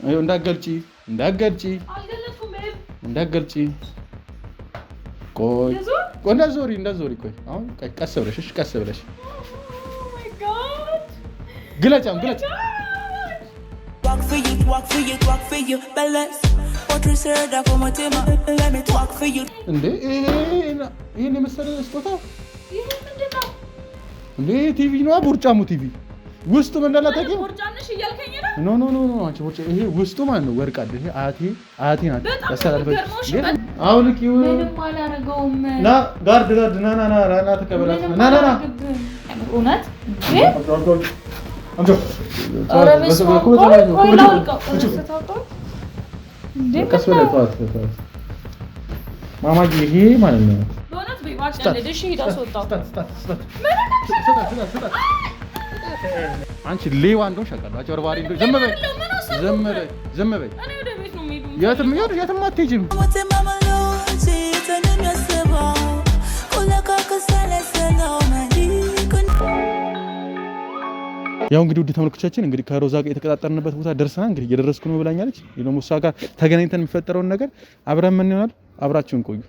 አዩ እንዳገልጪ ቆይ እንዳዞሪ ቆይ አሁን ቀስ ብለሽ ግለጫም walk for you balance what you said for my team let me talk for you እንዴ ይሄን የመሰለ ስጦታ እንዴ ቲቪ ነው ቦርጫሙ ቲቪ ውስጡ ምን እንዳለ ታውቂው ቦርጫነሽ እያልከኝ ነው ኖ አንቺ ቦርጫ ይሄ ውስጡ ማለት ነው ወርቅ አለ ይሄ አያቴ ናት ያሰራበት አውልቂው ምንም አላረገውም ና ጋርድ ና ተቀበላት ና እውነት አንጆ ማማ ይሄ ማለት ነው በእውነት በይባጭ ለደሽ ሄዳስወጣው አንቺ ሌዋ እንደው ሸቀል አጭበርባሪ እንደው ዝም በይ እኔ ወደ ቤት ነው የምሄደው የትም አትሄጂም ያው እንግዲህ ውድ ተመልካቾቻችን እንግዲህ ከሮዛ ጋር የተቀጣጠርንበት ቦታ ደርሰናል እንግዲህ እየደረስኩ ነው ብላኛለች ደግሞ እሷ ጋር ተገናኝተን የሚፈጠረውን ነገር አብረን ምን ይሆናል አብራችሁን ቆዩ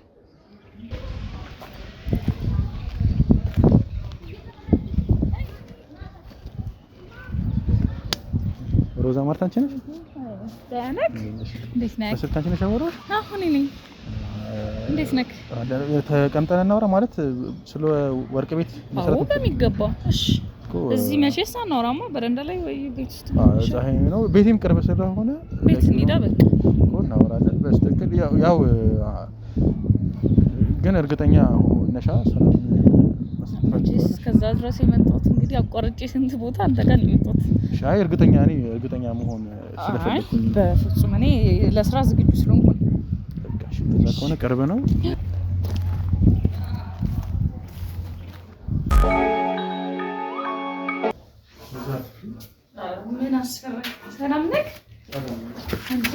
ሮዛ ማርታንቺ ነሽ ዳያነክ እንዴት ነህ በስልካችን ነው ሻወሩ አሁን እኔ እንዴት ነህ ተቀምጠን እናወራ ማለት ስለ ወርቅ ቤት መሰረት በሚገባ እሺ እዚህ መቼስ አናወራማ በረንዳ ላይ ወይ ቤት ውስጥ ዛሬ ነው ቤቴም ቅርብ ስለሆነ ቤት እንሂዳ በቃ እናወራለን በስተክል ያው ግን እርግጠኛ ነሻ መቼስ ከዛ ድረስ የመጣሁት እንግዲህ አቋርጬ ስንት ቦታ አንተ ጋር ነው የመጣሁት ሻይ እርግጠኛ መሆን ስለፈለኩኝ በፍጹም እኔ ለስራ ዝግጁ ስለሆንኩ በቃሽ እንደዛ ከሆነ ቅርብ ነው ምን አስፈራኝ ሰላም ነህ አንተ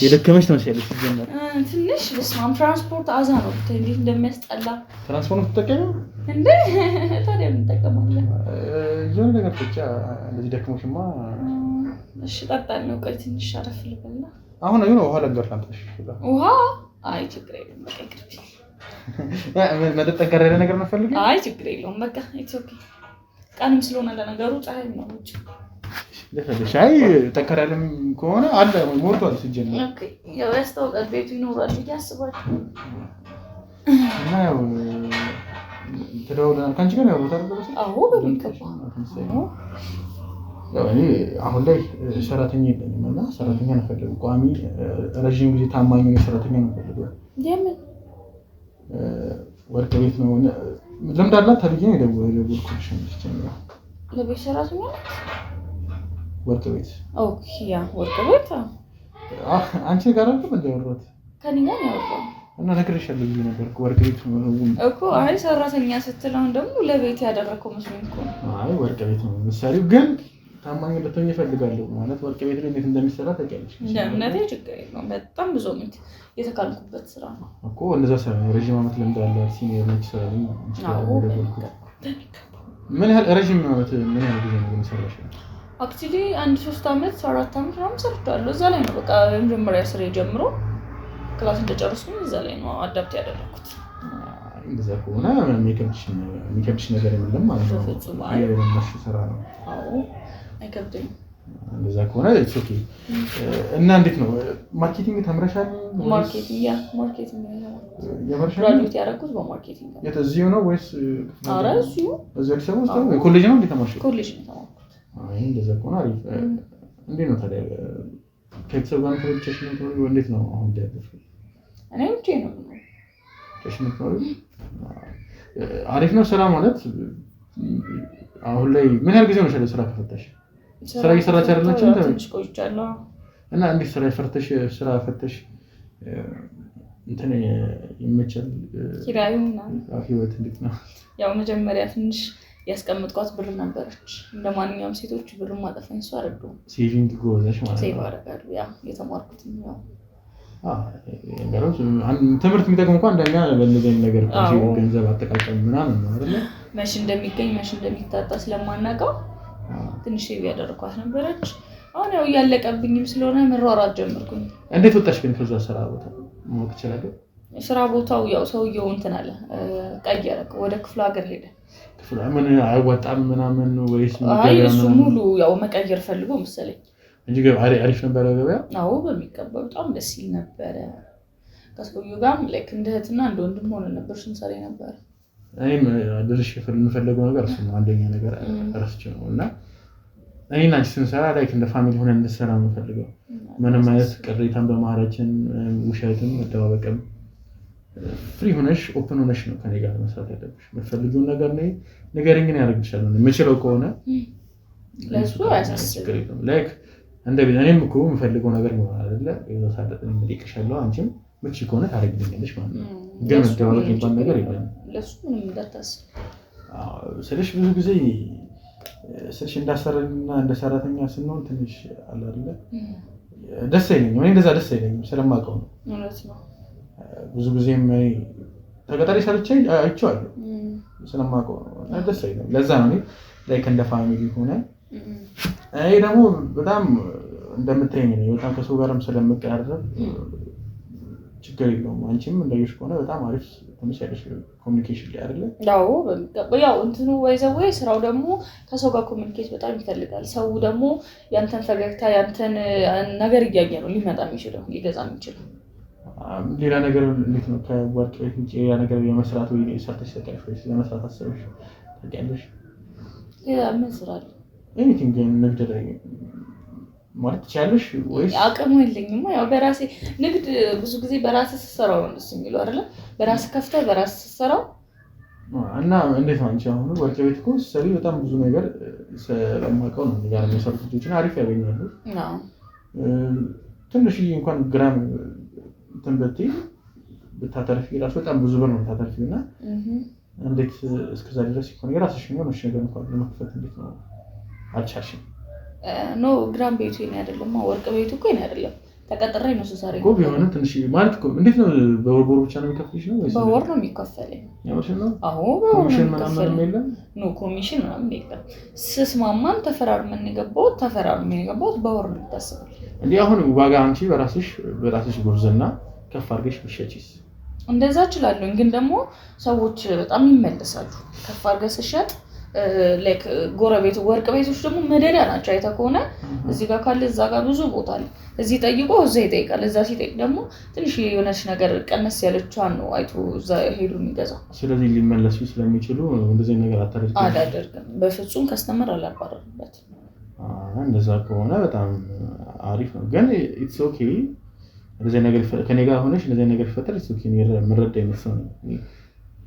የደከመሽ ትመስያለሽ ጀመረ ትንሽ በስማም ትራንስፖርት አዛ ነው እንዴት እንደሚያስጠላ ትራንስፖርት ተጠቀመው እንዴ ታዲያ ምን ተጠቀማለህ የሆነ ነገር ብቻ እንደዚህ ደከመሽማ እሺ ጠጣን ነው ቆይ ትንሽ አረፍ ልበልና አሁን ነው ውሃ ለምደር ካንተሽ ውሃ አይ ችግር የለም በቃ ይቅርብ መጠጥ ቀረረ ነገር ነው ፈልገው አይ ችግር የለውም በቃ ኢትስ ኦኬ ቀንም ስለሆነ ለነገሩ ፀሐይ ነው እንጂ ሻይ ተከራለም ከሆነ አለ ሞልቷል ሲጀምር ኦኬ ያው ያስተውቃል ቤቱ ይኖራል ያስባችሁ እና ያው ተደውለናል ካንቺ ጋር ያው ታደርገው አዎ በሚገባ ያው እኔ አሁን ላይ ሰራተኛ የለኝም እና ሰራተኛ ነፈልኩ ቋሚ ረጅም ጊዜ ታማኝ ሰራተኛ ነፈልኩ የምን ወርቅ ቤት ነው ለምን ዳላት ታዲያ ነው የደወልኩልሽ ነው ለቤት ሰራተኛ ወርቅ ቤት ኦኬ ያ ወርቅ ቤት አንቺ ጋር አልኩ እንደወራት ከኔ ጋር ያወራው እና ነግሬሻለሁ ብዬ ነበር ወርቅ ቤት እኮ አይ ሰራተኛ ስትል አሁን ደግሞ ለቤት ያደረከው መስሎኝ እኮ አይ ወርቅ ቤት ነው ምሳሌው ግን ታማኝ ልትሆኚ እፈልጋለሁ ማለት ወርቅ ቤት ላይ እንዴት እንደሚሰራ ታውቂያለሽ እንደነቴ ችግር የለውም በጣም ብዙ ምት የተካልኩበት ስራ ነው እኮ እንደዛ ሰራ ረጅም አመት ለምዳ ያለ ሲኒየር ነች ሰራ ምን ያህል ረጅም አመት ምን ያህል ጊዜ ነው የሰራሽ አክቹሊ 1-3 አመት 4 አመት ምናምን ሰርቻለሁ እዛ ላይ ነው በቃ መጀመሪያ ስራ ጀምሮ ክላስ እንደጨረስኩኝ እዛ ላይ ነው አዳፕት ያደረኩት እንደዛ ከሆነ የሚከብድሽ ነገር የለም ማለት ነው አይደለም ስራ ነው አዎ አይከብድም እንደዛ ከሆነ ኢትስ ኦኬ እና እንዴት ነው ማርኬቲንግ ተምረሻል ማርኬቲንግ ነው ግራጁዌት ያደረኩት በማርኬቲንግ ነው የትዚሁ ነው ወይስ አራዚሁ እዚህ አዲስ አበባ ውስጥ ኮሌጅ ነው እንዴ ተማርሽ ኮሌጅ ነው ተማርኩት አይ እንደዛ ከሆነ አሪፍ እንዴት ነው ታዲያ ከቤተሰብ ጋር ተወልጨሽ ነው እንዴት ነው አሁን ያደረኩት እኔ ብቻ ነው ተሽምት ነው አሪፍ ነው ስራ ማለት አሁን ላይ ምን ያህል ጊዜ ነው ስራ ከፈተሽ ስራ እየሰራች አይደለችም ትንሽ ቆይቻለሁ እና እንዴት ስራ ፈተሽ እንትን ይመቻል ኪራዩና ህይወት እንዴት ነው ያው መጀመሪያ ትንሽ ያስቀምጥኳት ብር ነበረች እንደማንኛውም ሴቶች ብር ማጠፋኝ እሱ አይደለም ሴቪንግ ጎዘሽ ማለት ነው ሴቭ አደርጋለሁ ያ የተማርኩት ነው ትምህርት የሚጠቅም እንኳን እንደኛ ለነዚህ ነገር ገንዘብ አጠቃቀም ምናምን ነው አይደል መቼ እንደሚገኝ መቼ እንደሚታጣ ስለማናውቀው ትንሽ ሴቭ ያደረኳት ነበረች አሁን ያው ያለቀብኝም ስለሆነ መሯሯጥ ጀመርኩኝ። እንዴት ወጣሽ ግን ከዛ ስራ ቦታ ሞት ይችላል? ስራ ቦታው ያው ሰውየው እንትን አለ ቀየረ፣ ወደ ክፍለ ሀገር ሄደ። ክፍለ ምን አይወጣም ምናምን ወይስ አይ እሱ ሙሉ ያው መቀየር ፈልጎ መሰለኝ እንጂ አሪፍ ነበር ገበያ። አዎ በሚገባ በጣም ደስ ይል ነበር። ከሰውየው ጋርም ላይክ እንደ እህትና እንደ ወንድም ሆነ ነበር ስንሰራ ነበር። እኔም ድርሽ የምፈልገው ነገር እሱ ነው። አንደኛ ነገር እረስቼ ነው እና እኔና አንቺ ስንሰራ ላይክ እንደ ፋሚሊ ሆነን እንድንሰራ ነው የምፈልገው። ምንም አይነት ቅሬታን በመሀላችን ውሸትም መደባበቅም ፍሪ ሆነሽ ኦፕን ሆነሽ ነው ከኔ ጋር መስራት ያለብሽ። የምትፈልጊውን ነገር ነው ንገሪኝ፣ ግን ያደርግልሻል ነው የምችለው ከሆነ ለሱ አያሳስብም። ላይክ እንደ እኔም እኮ የምፈልገው ነገር ነው አይደለ? የዛሳደት ምጥቅሻለሁ አንቺም ምች ከሆነ ታደርግልኛለሽ ማለት ነው። ግን መደባበቅ እንኳን ነገር የለም። ለሱ ምንም እንዳታስብ ስለሽ ብዙ ጊዜ ስለሽ እንዳሰረና እንደ ሰራተኛ ስንሆን ትንሽ አለ አይደለ? ደስ አይለኝም። እኔ እንደዛ ደስ አይለኝም ስለማውቀው ነው። እውነት ነው። ብዙ ጊዜም ተቀጣሪ ሰርቼ አይቼዋለሁ ስለማውቀው ነው። ደስ አይለኝም። ለዛ ነው እኔ ላይክ እንደ ፋሚሊ ሆነ እኔ ደግሞ በጣም እንደምትይኝ ነው። በጣም ከሰው ጋርም ስለምቀራረብ ችግር የለውም። አንቺም እንደይሽ ከሆነ በጣም አሪፍ ትንሽ ያለሽ ኮሚኒኬሽን ላይ አይደለ? አዎ በሚገባ ያው እንትኑ ወይዘው ስራው ደግሞ ከሰው ጋር ኮሚኒኬት በጣም ይፈልጋል። ሰው ደግሞ ያንተን ፈገግታ ያንተን ነገር እያየ ነው ሊመጣ የሚችለው ሊገዛ የሚችለው። ሌላ ነገር እንዴት ነው ከወርቅ ቤት ውጪ ሌላ ነገር የመስራት ወይ ሰርተሽ ተቀርሽ ወይ ለመስራት አሰብሽ ታውቂያለሽ? ሌላ ምን ስራ አለ? ኤኒቲንግ ንግድ ላይ ማለት ትችያለሽ ወይስ? አቅሙ የለኝም። ያው በራሴ ንግድ ብዙ ጊዜ በራሴ ስሰራው ነው ደስ የሚለው አይደለ? በራሴ ከፍተህ በራሴ ስሰራው እና እንዴት ነው አንቺ አሁን ወርቅ ቤት እኮ ስትሰሪ በጣም ብዙ ነገር ስለማውቀው ነው ጋር የሚሰሩት ልጆችን አሪፍ ያገኛሉ። አዎ ትንሽ እንኳን ግራም ተንበቲ በታተርፊ ራሱ በጣም ብዙ ብር ነው ታተርፊና እንዴት እስከዛ ድረስ ይሆን የራስሽ ነው ነገር እንኳን ለመክፈት እንዴት ነው አልቻልሽም? ኖ ግራም ቤቱ የኔ አይደለም፣ ወርቅ ቤቱ እኮ የኔ አይደለም። ተቀጥሬ ነው ስሰራ እኮ ቢሆንም ትንሽ ማለት እኮ እንዴት ነው በወር ብቻ ነው የሚከፍልሽ ነው ወይስ በወር ነው የሚከፈለኝ? ያውሽ ነው? አዎ ኮሚሽን ምናምን የለም? ኖ ኮሚሽን ምናምን የለም። ስስማማን ተፈራርመን የገባሁት በወር ነው የምታስበው። እንዴ አሁን ዋጋ አንቺ በራስሽ ጉርዝና ከፍ አድርገሽ ብትሸጪስ? እንደዛ እችላለሁ፣ ግን ደግሞ ሰዎች በጣም ይመለሳሉ ከፍ አድርገሽ ስትሸጥ። ላይክ ጎረቤቱ ወርቅ ቤቶች ደግሞ መደዳ ናቸው። አይተህ ከሆነ እዚህ ጋር ካለ እዛ ጋር ብዙ ቦታ አለ። እዚህ ጠይቆ እዛ ይጠይቃል። እዛ ሲጠይቅ ደግሞ ትንሽ የሆነች ነገር ቀነስ ያለችዋን ነው አይቶ እዛ ሄዱ የሚገዛው። ስለዚህ ሊመለሱ ስለሚችሉ እንደዚህ ነገር አላደርግም። በፍጹም ከስተመር አላባረርበት። እንደዛ ከሆነ በጣም አሪፍ ነው። ግን ኢትስ ኦኬ እንደዚህ ነገር ከኔ ጋር ሆነሽ እንደዚህ ነገር ይፈጠር ኢትስ ኦኬ መረዳ ይመስል ነው።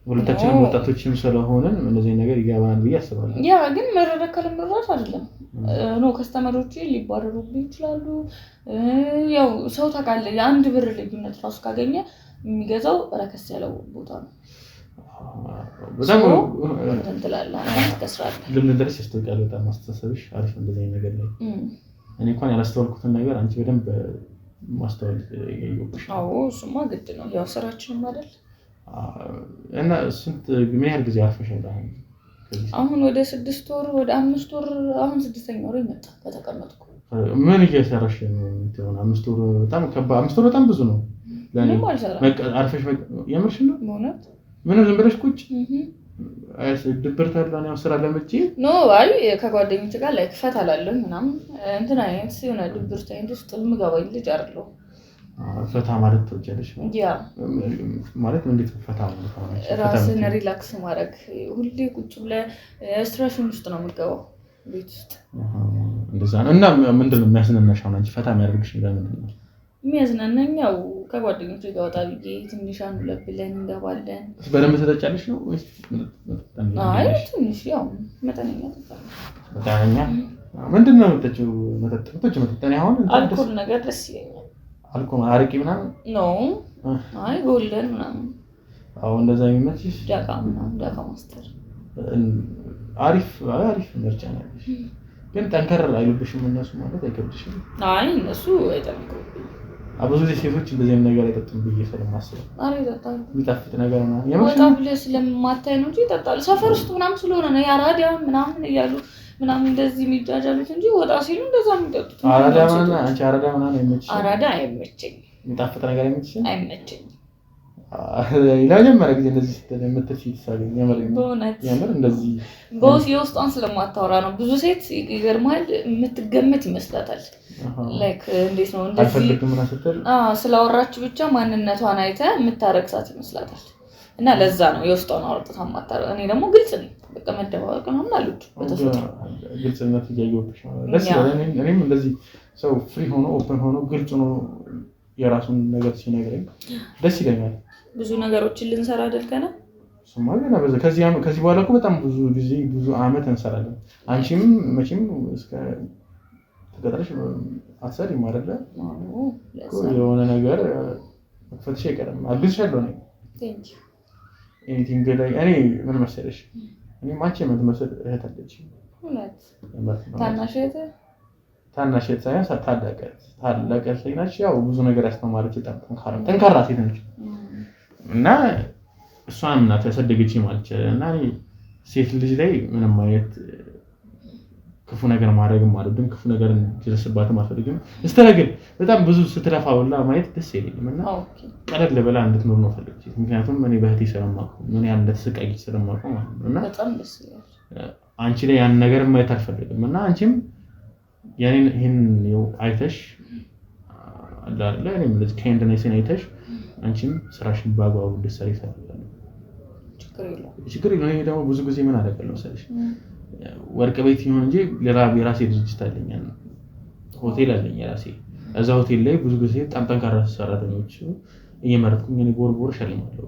ሁለታችንም ወጣቶችም ስለሆነን እንደዚህ ነገር ይገባናል ብዬ አስባለሁ። ያ ግን መረዳት ካለመረዳት አይደለም ነው። ከስተመሮች ሊባረሩብኝ ይችላሉ። ያው ሰው ታውቃለህ፣ የአንድ ብር ልዩነት ራሱ ካገኘ የሚገዛው ረከስ ያለው ቦታ ነው። በጣም እንትላለህ ከስራለህ ልምን ድረስ ያስተውቃል። በጣም ማስተሳሰብሽ አሪፍ እንደዚህ ነገር ላይ እኔ እንኳን ያላስተዋልኩትን ነገር አንቺ በደንብ ማስተዋል ይገባሽ። አዎ እሱማ ግድ ነው፣ ያው ስራችንም አይደል። እና ስንት ምን ያህል ጊዜ አርፈሻል? አሁን ወደ 6 ወር ወደ 5 ወር አሁን 6ኛ ወር ይመጣ ከተቀመጥኩ። ምን እየሰራሽ ነው? 5 ወር በጣም ከባድ 5 ወር በጣም ብዙ ነው ለኔ። አርፈሽ የምርሽ ነው? ማለት ምንም ዝም ብለሽ ቁጭ ድብርት አለ ነው ስራ ለምጪ ኖ አይ ከጓደኞች ጋር ላይ ክፈት አላለሁ ምናምን እንትን አይነት የሆነ ድብርት አይነት ውስጥ የምገባኝ ልጅ አይደለሁ። ፈታ ማለት ትወጃለሽ? ያ ማለት እንዴት ፈታ ማለት ነው? ራስን ሪላክስ ማድረግ። ሁሌ ቁጭ ብለህ ስትሬስን ውስጥ ነው የምገባው ቤት ውስጥ። እንደዛ ነው። እና ምንድነው የሚያዝናናሽ? አሁን አንቺ ፈታ የሚያደርግሽ ነገር ምንድን ነው? የሚያዝናናኝ ያው ከጓደኞቼ ጋር ወጣ ብዬ ትንሽ አንዱ ለብለን እንገባለን። በደንብ ተጠጫለሽ ነው ወይስ? አይ ትንሽ ያው መጠነኛ ተጠጣለሽ። መጠነኛ ምንድነው የምትጠጪው? መጠጥ አሁን አልኮል ነገር ደስ ይለኛል። አልኮል አረቂ ምናምን ነው? አይ ጎልደን ምናምን። አዎ እንደዛ የሚመችሽ? ዳካ ምናምን ዳካ ማስተር አሪፍ ምርጫ ነው። ግን ጠንከር አይሉብሽም እነሱ ማለት አይከብድሽም? አይ እነሱ አይጠንክሩብኝ። ብዙ ጊዜ ሴቶች እንደዚህ አይነት ነገር አይጠጡም ብዬ ስለማስብ። አረ ይጠጣሉ። የሚጣፍጥ ነገር ነው ወጣ ብለህ ስለማታይ ነው እንጂ ይጠጣሉ። ሰፈር ውስጥ ምናምን ስለሆነ ነው ያራዲያ ምናምን እያሉ ምናምን እንደዚህ የሚጃጃሉት እንጂ ወጣ ሲሉ እንደዛ የሚጠጡት አንቺ አራዳ ምናምን አይመችሽም? አራዳ አይመቸኝም። የሚጣፍጥ ነገር አይመችሽም? አይመቸኝም። ለመጀመሪያ ጊዜ እንደዚህ የምትል ሴት ሳገኝ የምር እንደዚህ የውስጧን ስለማታወራ ነው። ብዙ ሴት ይገርማል የምትገምት ይመስላታል። ላይክ እንዴት ነው እንደዚህ አልፈልግም ምናምን ስትል ስላወራች ብቻ ማንነቷን አይተህ የምታረክሳት ይመስላታል። እና ለዛ ነው የውስጧን አውጥታ ማታረ እኔ ደግሞ ግልጽ ነኝ። በቃ መደባበቅ ነው ማለት በተፈጥሮ ግልጽነት እያየሁብሽ ነው። ደስ ይላል። እኔም እንደዚህ ሰው ፍሪ ሆኖ ኦፕን ሆኖ ግልጽ ሆኖ የራሱን ነገር ሲነግረኝ ደስ ይለኛል። ብዙ ነገሮችን ልንሰራ አድርገናል። እሱማ ገና ከዚህ በኋላ እኮ በጣም ብዙ ጊዜ ብዙ አመት እንሰራለን። አንቺም መቼም እስከ ተቀጥረሽ አትሰሪም አይደለ? የሆነ ነገር መክፈትሽ አይቀርም። አግዝሻለሁ ነው ኤኒቲንግ ላይ እኔ ምን መሰለሽ እኔ ማንቺ የምትመስል እህት አለችኝ። ታናሽ እህት ሳይሆን ታላቅ እህት ነች። ያው ብዙ ነገር ያስተማረች ጠንካራ ሴት ነች እና እሷን እናት ያሳደገችኝ ማለት እና እኔ ሴት ልጅ ላይ ምንም አይነት ክፉ ነገር ማድረግም አልወድም። ክፉ ነገር እንዲደርስባትም አልፈልግም። እስተረግል በጣም ብዙ ስትለፋ ብላ ማየት ደስ ይለኛል እና ቀለል ብላ እንድትኖር ነው ፈልጌ። ምክንያቱም እኔ በህቴ ስለማውቀው ምን ያህል እንደተሰቃየች ስለማውቀው ማለት ነው እና በጣም ደስ ይላል። አንቺ ላይ ያን ነገር ማየት አልፈልግም እና አንቺም ያኔን ይሄን አይተሽ አላለ እኔም ለዚህ ከእንደነሰን አይተሽ አንቺም ስራሽን በአግባቡ እንድትሰሪ ይፈልጋል። ችግር የለውም። እኔ ደግሞ ብዙ ጊዜ ምን አደረጋለሁ መሰለሽ ወርቅ ቤት ይሁን እንጂ የራሴ ድርጅት አለኝ፣ ሆቴል አለኝ የራሴ። እዛ ሆቴል ላይ ብዙ ጊዜ በጣም ጠንካራ ሰራተኞች እየመረጥኩኝ እኔ ቦርቦር ሸልማለሁ።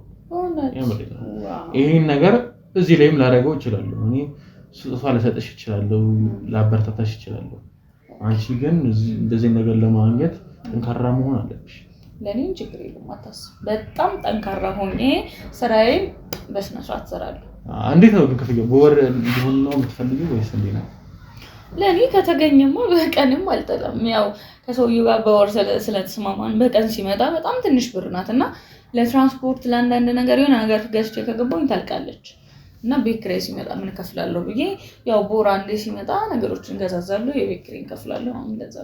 ይሄን ነገር እዚህ ላይም ላደርገው እችላለሁ። እኔ ስጦታ ልሰጥሽ እችላለሁ፣ ላበረታታሽ እችላለሁ። አንቺ ግን እንደዚህ ነገር ለማግኘት ጠንካራ መሆን አለብሽ። ለኔ ችግር የለም አታስብ። በጣም ጠንካራ ሆኜ ስራዬን በስነ ስርዓት እሰራለሁ። እንዴት ነው ግን ክፍያው በወር እንዲሆን ነው የምትፈልጊው ወይስ እንዴት ነው? ለኔ ከተገኘማ በቀንም አልጠላም። ያው ከሰውዬው ጋር በወር ስለተስማማን በቀን ሲመጣ በጣም ትንሽ ብር ናትና ለትራንስፖርት ለአንዳንድ ነገር የሆነ ነገር ገዝቼ ከገባሁኝ ታልቃለች እና ቤት ኪራይ ሲመጣ ምን ከፍላለሁ ብዬ ያው በወር አንዴ ሲመጣ ነገሮችን ገዛዛለሁ፣ የቤት ኪራይን ከፍላለሁ። አሁን እንደዛ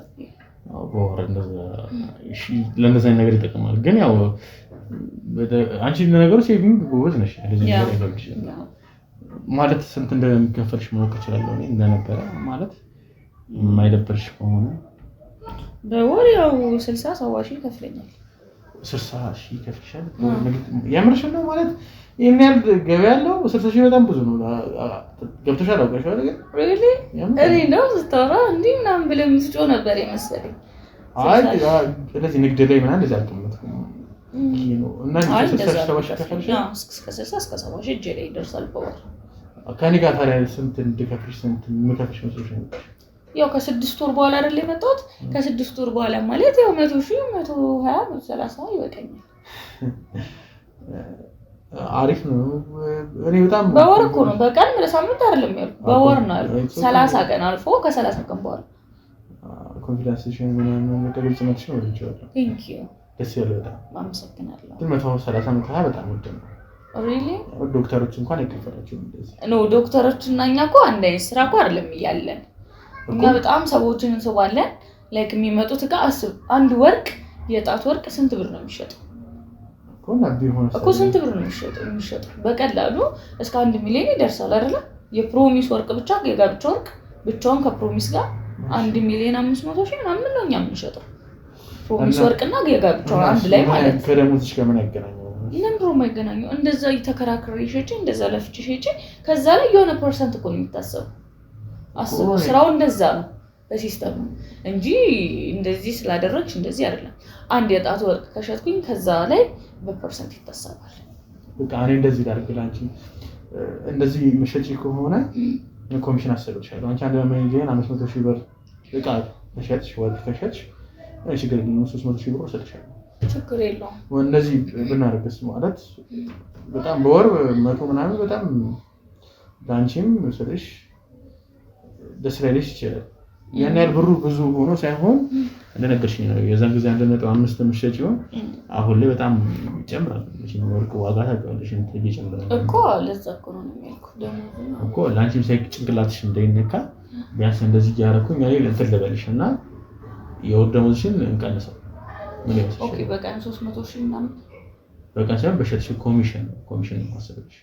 በወር እንደዛ እሺ፣ ለነዛ ነገር ይጠቅማል። ግን ያው አንቺ ነገሮች ሴቪንግ ጎበዝ ነሽ። ለዚህ ነገር አይፈልግሽ ማለት ስንት እንደሚከፈልሽ ማወቅ እችላለሁ እኔ እንደነበረ ማለት የማይደብርሽ ከሆነ በወር ያው 60-70 ሺህ ይከፍለኛል። 60 ሺህ ይከፍልሻል? የምርሽ ነው ማለት ይሄን ያህል ገበያ ያለው 60 ሺህ በጣም ብዙ ነው። ገብቶሻል? አውቀሻል? ግን really እኔ ነው ስታወራ እንዲህ ምናምን ብለህ የምትጮህ ነበር የመሰለኝ። አይ ስለዚህ ንግድ ላይ ምናምን እንደዛ አልቀመጥኩም ነው እና 60 ሺህ ከፈልሽ እስከ 60 እስከ 70 ሺህ እጄ ላይ ይደርሳል በወር። ከኔ ጋር ታዲያ ስንት እንድከፍልሽ ስንት የምከፍልሽ መስሎሽ ነው? ያው ከ6 ወር በኋላ አይደል የመጣሁት? ከ6 ወር በኋላ ማለት ያው 100 ሺህ 120 130 ይበቃኛል። አሪፍ ነው። እኔ በጣም በወር እኮ ነው በቀን ለሳምንት አይደለም ያልኩት፣ በወር ነው ያልኩት። 30 ቀን አልፎ ከ30 ቀን በኋላ ኮንፊደንስሽን ምናምን ግልጽነትሽን ወድጄዋለሁ። ቴንክ ዩ ደስ ይላል በጣም አመሰግናለሁ። ግን 130 120 በጣም ውድ ነው። ሪሊ ዶክተሮች እንኳን አይከፈላቸውም እንደዚህ ነው። ዶክተሮች እና እኛ እኮ አንድ አይነት ስራ እኮ አይደለም እያለን እኛ በጣም ሰዎችን እንስባለን። ላይክ የሚመጡት ጋር አስብ፣ አንድ ወርቅ የጣት ወርቅ ስንት ብር ነው የሚሸጠው? እኮ ስንት ብር ነው የሚሸጠው? በቀላሉ እስከ 1 ሚሊዮን ይደርሳል አይደለ? የፕሮሚስ ወርቅ ብቻ የጋብቻ ወርቅ ብቻውን ከፕሮሚስ ጋር 1 ሚሊዮን 500 ሺህ ምናምን ነው እኛ የምንሸጠው። ፕሮሚስ ወርቅና የጋብቻው አንድ ላይ ማለት ነው። ከደሞዝሽ ጋር ምን ያገናኘው? ለምንድነው የማይገናኘው? እንደዛ ይተከራከረ ይሸጪ እንደዛ ለፍጪ ይሸጪ ከዛ ላይ የሆነ ፐርሰንት እኮ ነው የሚታሰበው። አስቡ፣ ስራው እንደዛ ነው በሲስተም እንጂ እንደዚህ ስላደረግሽ እንደዚህ አይደለም። አንድ የጣት ወርቅ ከሸጥኩኝ ከዛ ላይ በፐርሰንት ይታሰባል። በቃ እኔ እንደዚህ ላድርግላችሁ እንደዚህ መሸጪ ከሆነ ኮሚሽን አሰብልሻለሁ። አንቺ 1 ሚሊዮን 500 ሺህ ብር እቃ ከሸጥሽ ወርቅ ከሸጥሽ ችግር የለውም 300 ሺህ ብር ወሰድሻለሁ። ችግር የለውም። እንደዚህ ብናደርግስ ማለት በጣም በወር 100 ምናምን በጣም ዳንቺም ወሰድሽ ደስ ላይልሽ ይችላል። ያን ያህል ብሩ ብዙ ሆኖ ሳይሆን እንደነገርሽኝ ነው። የዛን ጊዜ 1.5 ምሽጪው አሁን ላይ በጣም ይጨምራል። ወርቅ ዋጋ ታውቂዋለሽ እንትን ይጨምራል እኮ ለዛ እኮ ነው የሚልኩ ደግሞ እኮ ላንቺም ሳይክ ጭንቅላትሽ እንዳይነካ ቢያንስ እንደዚህ ያደረኩኝ እኔ እንትን ልበልሽና የወር ደመወዝሽን እንቀንሰው ምን ይመስልሽ? ኦኬ በቀን 300,000 ምናምን በቀን ሳይሆን በሸጥሽ ኮሚሽን ማሰብሽ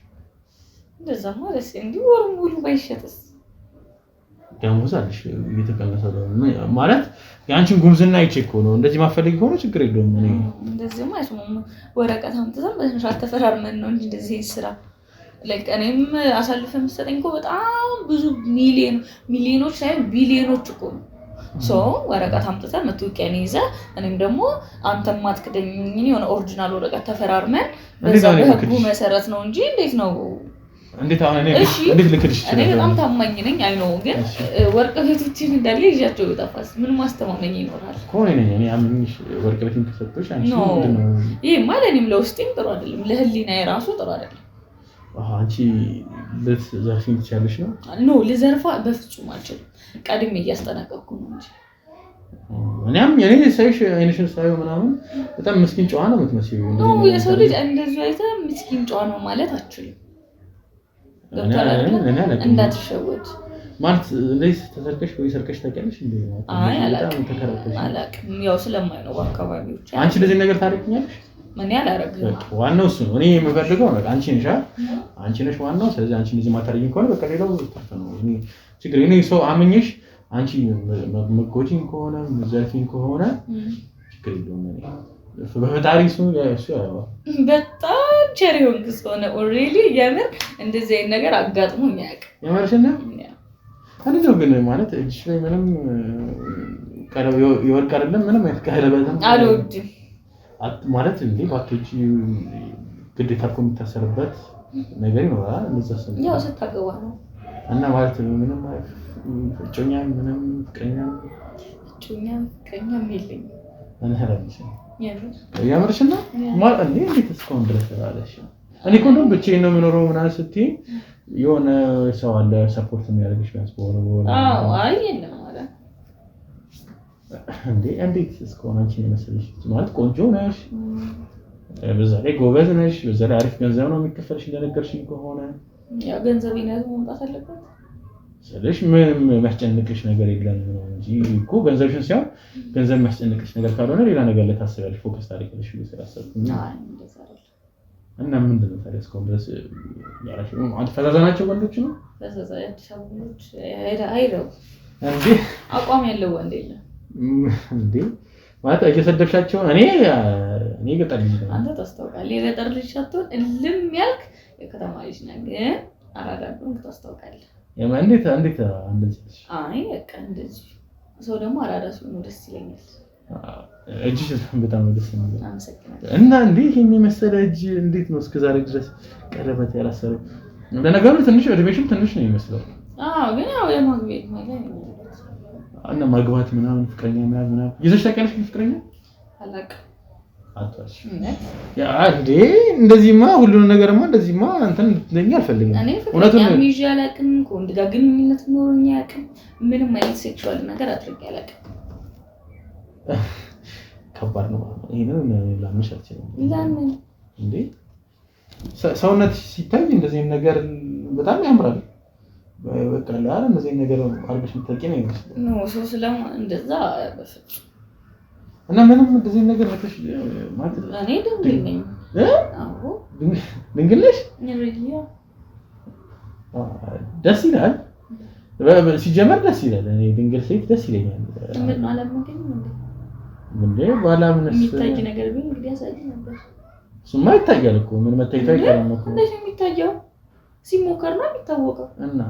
እንደዛ ማለት እንዴ ወር ሙሉ ባይሸጥስ ደሞዝ አለሽ እየተቀነሰ ማለት ያንቺን ጉምዝና አይቼክ ነው እንደዚህ ማፈልግ ሆነ ችግር የለውም እኔ እንደዚህ ማለት ነው ወረቀት አምጥተን በስንት ተፈራርመን ነው እንጂ እንደዚህ ስራ like እኔም አሳልፈ መስጠኝ እኮ በጣም ብዙ ሚሊዮኖች ሳይሆን ቢሊዮኖች እኮ ነው ሶ ወረቀት አምጥተን መጥቶቂያን ይዘ እኔም ደግሞ አንተም ማትከደኝ የሆነ ኦሪጂናል ወረቀት ተፈራርመን በዛ በህጉ መሰረት ነው እንጂ እንዴት ነው እንዴት አሁን እንዴት ልክልሽ እኔ በጣም ታማኝ ነኝ አይ ነው ግን ወርቅ ቤቶችን እንዳለ ይያቸው ይጣፋስ ምን ማስተማመኝ ይኖራል ኮኔ ነኝ እኔ አምንሽ ወርቅ ቤትን ተሰጥቶሽ አንቺ ምንድነው ይሄ ማለኔም ለውስጤም ጥሩ አይደለም ለህሊና የራሱ ጥሩ አይደለም አንቺ ልትዘርፊኝ ትችያለሽ ነው ኖ ልዘርፋ በፍጹም አልችልም ቀድሜ እያስጠነቀቅኩ ነው እንጂ እኔ ሳይሽ አይነሽን ሳይው ምናምን በጣም ምስኪን ጨዋ ነው የምትመስዪው እንደዚህ የሰው ልጅ እንደዚህ አይተ ምስኪን ጨዋ ነው ማለት አትችልም እንዳትሸወድ ማለት ለይስ ተሰርቀሽ ወይ ሰርቀሽ ታውቂያለሽ እንዴ አይ አላውቅም ያው ስለማይነው አካባቢዎች አንቺ ለዚህ ነገር ታሪክኛለሽ ምን ያላረግም ዋናው እሱ ነው እኔ የምፈልገው ነው አንቺ ነሽ ዋናው ስለዚህ አንቺ እንደዚህ ማታረጊኝ ከሆነ በቃ ሌላው ተፈ ነው እኔ ችግር እኔ ሰው አመኘሽ አንቺ መጎጂኝ ከሆነ ዘርፊኝ ከሆነ ችግር የለውም በፈጣሪ እሱ ያው በጣም ቸሪውን ከሆነ ኦሬዲ የምር እንደዚህ አይነት ነገር አጋጥሞኝ ያውቅ የመርሽና አንተ ግን ማለት እጅሽ ላይ ምንም ቀረብ ይወርቅ አይደለም ምንም አይተካለበትም አልወድም ማለት እንዴ ባቶች ግዴታ እኮ የሚታሰርበት ነገር ይኖራል እንደዛ ሰው ያው ስታገባ ነው እና ማለት ምንም ጮኛ ምንም ቀኛ የለኝም እኔ ሀላልሽ ያምርሽና ማለት እንዴት እስካሁን ድረስ አላለሽ እኔ እኮ ነው ብቻዬን ነው የምኖረው ምናምን ስትይ የሆነ ሰው አለ ሰፖርት የሚያደርግሽ ቢያንስ በሆነ አይ የለም ማለት እንዴት እስካሁን አንቺ የመሰለሽ ማለት ቆንጆ ነሽ በዛ ላይ ጎበዝ ነሽ በዛ ላይ አሪፍ ገንዘብ ነው የሚከፈልሽ እንደነገርሽኝ ከሆነ ያው ገንዘብ ይነዝ መምጣት አለበት ስለሽ ምንም የሚያስጨንቅሽ ነገር የለም ነው እንጂ እኮ ገንዘብሽን ሲሆን ገንዘብ የሚያስጨንቅሽ ነገር ካልሆነ ሌላ ነገር ላይ ታስቢያለሽ ፎከስ ታደርጊያለሽ ስለሰራሰብኩኝ አይ እንደዛ አይደለም እና ምንድነው ታዲያ እስካሁን ድረስ ያላሽ አንተ ፈዛዛ ናቸው ወንዶች ነው ፈዛዛ አዲስ አበባዎች አይረው እንዴ አቋም ያለው ወንድ የለም እንዴ ማለት እየሰደብሻቸው እኔ ገጠር ልጅ ነኝ አንተ ታስታውቃለህ የገጠር ልጅ ሳትሆን እልም ያልክ የከተማ ልጅ ነህ ግን አራዳውን ታስታውቃለህ እንዴት እንደዚህ አይ በቃ እንደዚህ ሰው ደግሞ አራዳ ሲሆን ደስ ይለኛል እጅሽ በጣም ደስ ይላል አመሰግናለሁ እና እንዴት የሚመስል እጅ እንዴት ነው እስከዛሬ ድረስ ቀለበት ያላሰረው ለነገሩ ትንሽ እድሜሽም ትንሽ ነው የሚመስለው ግን ያው የማግባት ማለት ነው እና ማግባት ምናምን ፍቅረኛ ምናምን ይዘሽ ታውቂያለሽ ፍቅረኛ አላውቅም አጥቷሽ ያ እንዴ እንደዚህማ ሁሉንም ነገርማ እንደዚህማ እንትን ለኛ አልፈልግም እውነቱን ነው ይዤ አላውቅም ከወንድ ጋር ግንኙነት ኖሮኝ አያውቅም ምንም አይነት ሴክሹዋል ነገር አድርጌ አላውቅም ከባድ ነው ይሄንን ላምንሽ አልችልም ለምን እንዴ ሰውነት ሲታይ እንደዚህ ነገር በጣም ያምራል በቃ ለአረ እንደዚህ ነገር አርገሽ ምትጠቂ ነው ይመስላል ነው ሰው ስለማ እንደዛ በፍጹም እና ምንም እንደዚህ ነገር ለከሽ ማለት እኔ ድንግል ነኝ አዎ ድንግል ነሽ ነብይያ ደስ ይላል ሲጀመር ደስ ይላል እኔ ድንግል ሴት ደስ ይለኛል ምን ማለት ነው እንዴ ባላምንስ የሚታይ ነገር ግን እንግዲህ ያሳይ ነበር እሱማ ይታያል እኮ ምን መታየቱ አይቀርም እኮ እንዴት ነው የሚታየው ሲሞከር ነው የሚታወቀው እና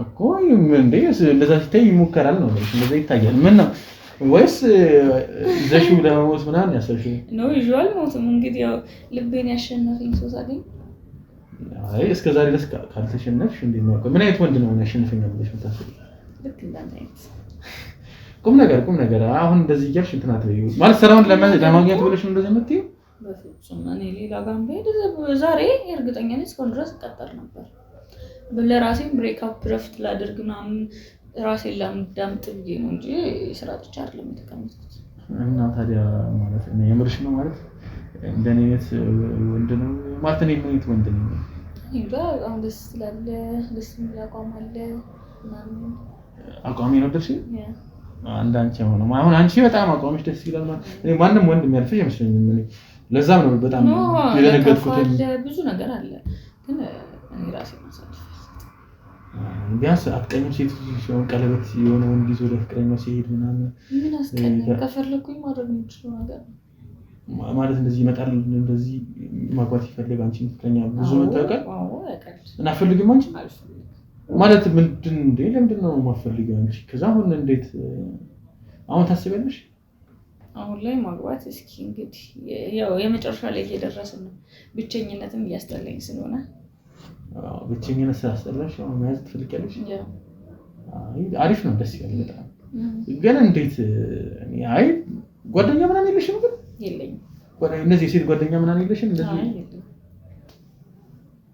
እኮ እንዴ እንደዛ ሲታይ ይሞከራል ነው እንደዛ ይታያል ምን ነው ወይስ ዘሽው ለሞት ምናምን ያሰብሽው ነው ይዟል ሞትም እንግዲህ ያው ልቤን ያሸነፈኝ ሰው ሳገኝ አይ እስከዛሬ ድረስ ካልተሸነፍሽ እንዴ ነው ምን አይነት ወንድ ነው ያሸነፈኛል ብለሽ የምታስቢው ልክ እንዳንተ አይነት ቁም ነገር አሁን እንደዚህ እያልሽ እንትን አትበይው ማለት ሰላም ለማግኘት ብለሽ ነው እንደዚህ የምትይው በፍጹም እኔ ሌላ ጋር ብሄድ ዛሬ እርግጠኛ ነኝ እስካሁን ድረስ እቀጠር ነበር ለራሴም ብሬክ አፕ ረፍት ላድርግ ምናምን ራሴን ላምዳምጥ ብዬ ነው እንጂ ስራ ጥቻ አይደለም የተቀመጥኩት እና ታዲያ ማለት ነው የምርሽ ነው ማለት እንደኔ አይነት ወንድ ነው ማለት ነው የማይት ወንድ ነው ይሄ ጋር አሁን ደስ ይላል ደስ የሚል አቋም አለ ምናምን አቋሚ ነው ደስ አንዳንቺ ሆነ አሁን አንቺ በጣም አቋምሽ ደስ ይላል ማለት እኔ ማንም ወንድ የሚያልፍሽ አይመስለኝም እኔ ለዛም ነው በጣም የደነገጥኩት ብዙ ነገር አለ ግን እኔ ራሴ ማሳለፍ ቢያንስ አትቀኝም ሴት ሲሆን ቀለበት የሆነ ወንድ ይዞ ለፍቅረኛው ሲሄድ ምናምን ምን አስቀኝ ከፈለኩኝ ማድረግ የምችለው ነገር ማለት እንደዚህ ይመጣል እንደዚህ ማግባት ይፈልግ አንቺን ፍቅረኛ ብዙ መታወቃል እና ፈልግም አንቺ ማለት ምንድን እንደ ለምንድን ነው ማፈልገው አንቺ ከዛ አሁን እንዴት አሁን ታስበልሽ አሁን ላይ ማግባት እስኪ እንግዲህ ያው የመጨረሻ ላይ እየደረስን ነው ብቸኝነትም እያስጠላኝ ስለሆነ ብቸኝነት ስላስጠላሽ አሁን መያዝ ትፈልጊያለሽ አሪፍ ነው ደስ ይላል በጣም ግን እንዴት አይ ጓደኛ ምናምን የለሽም ግን የለኝም እነዚህ ሴት ጓደኛ ምናምን የለሽም እንደዚህ